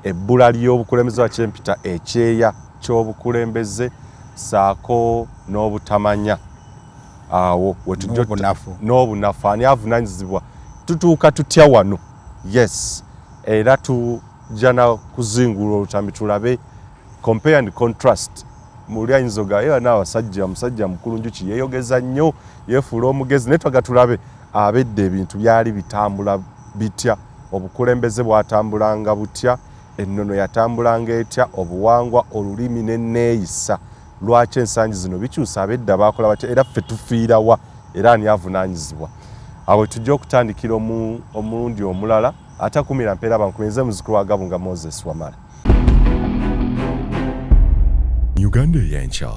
ebbula ly'obukulembeze wa kyempita ekyeya ky'obukulembeze saako n'obutamanya. Awo n'obunafu ani avunaanyizibwa tutuuka tutya wano. Yes, era tujja na kuzingula olutambi tulabe compare and contrast. Muli ayinza ogayo n'abasajja, musajja mukulu njuki yeeyogeza nnyo, yeefuula omugezi, naye twaga tulabe abedde ebintu byali bitambula bitya, obukulembeze bwatambulanga butya, ennono yatambulanga etya, obuwangwa, olulimi n'enneeyisa. Lwaki ensangi zino bikyusa abedda baakola batya, era ffe tufiirawa, era ani avunaanyizibwa. Awo tujja okutandikira omulundi omulala atakumira mpeera bankumi, nze muzzukulu wa Ggw'Amasiro Moses Wamala. Uganda y'enkya.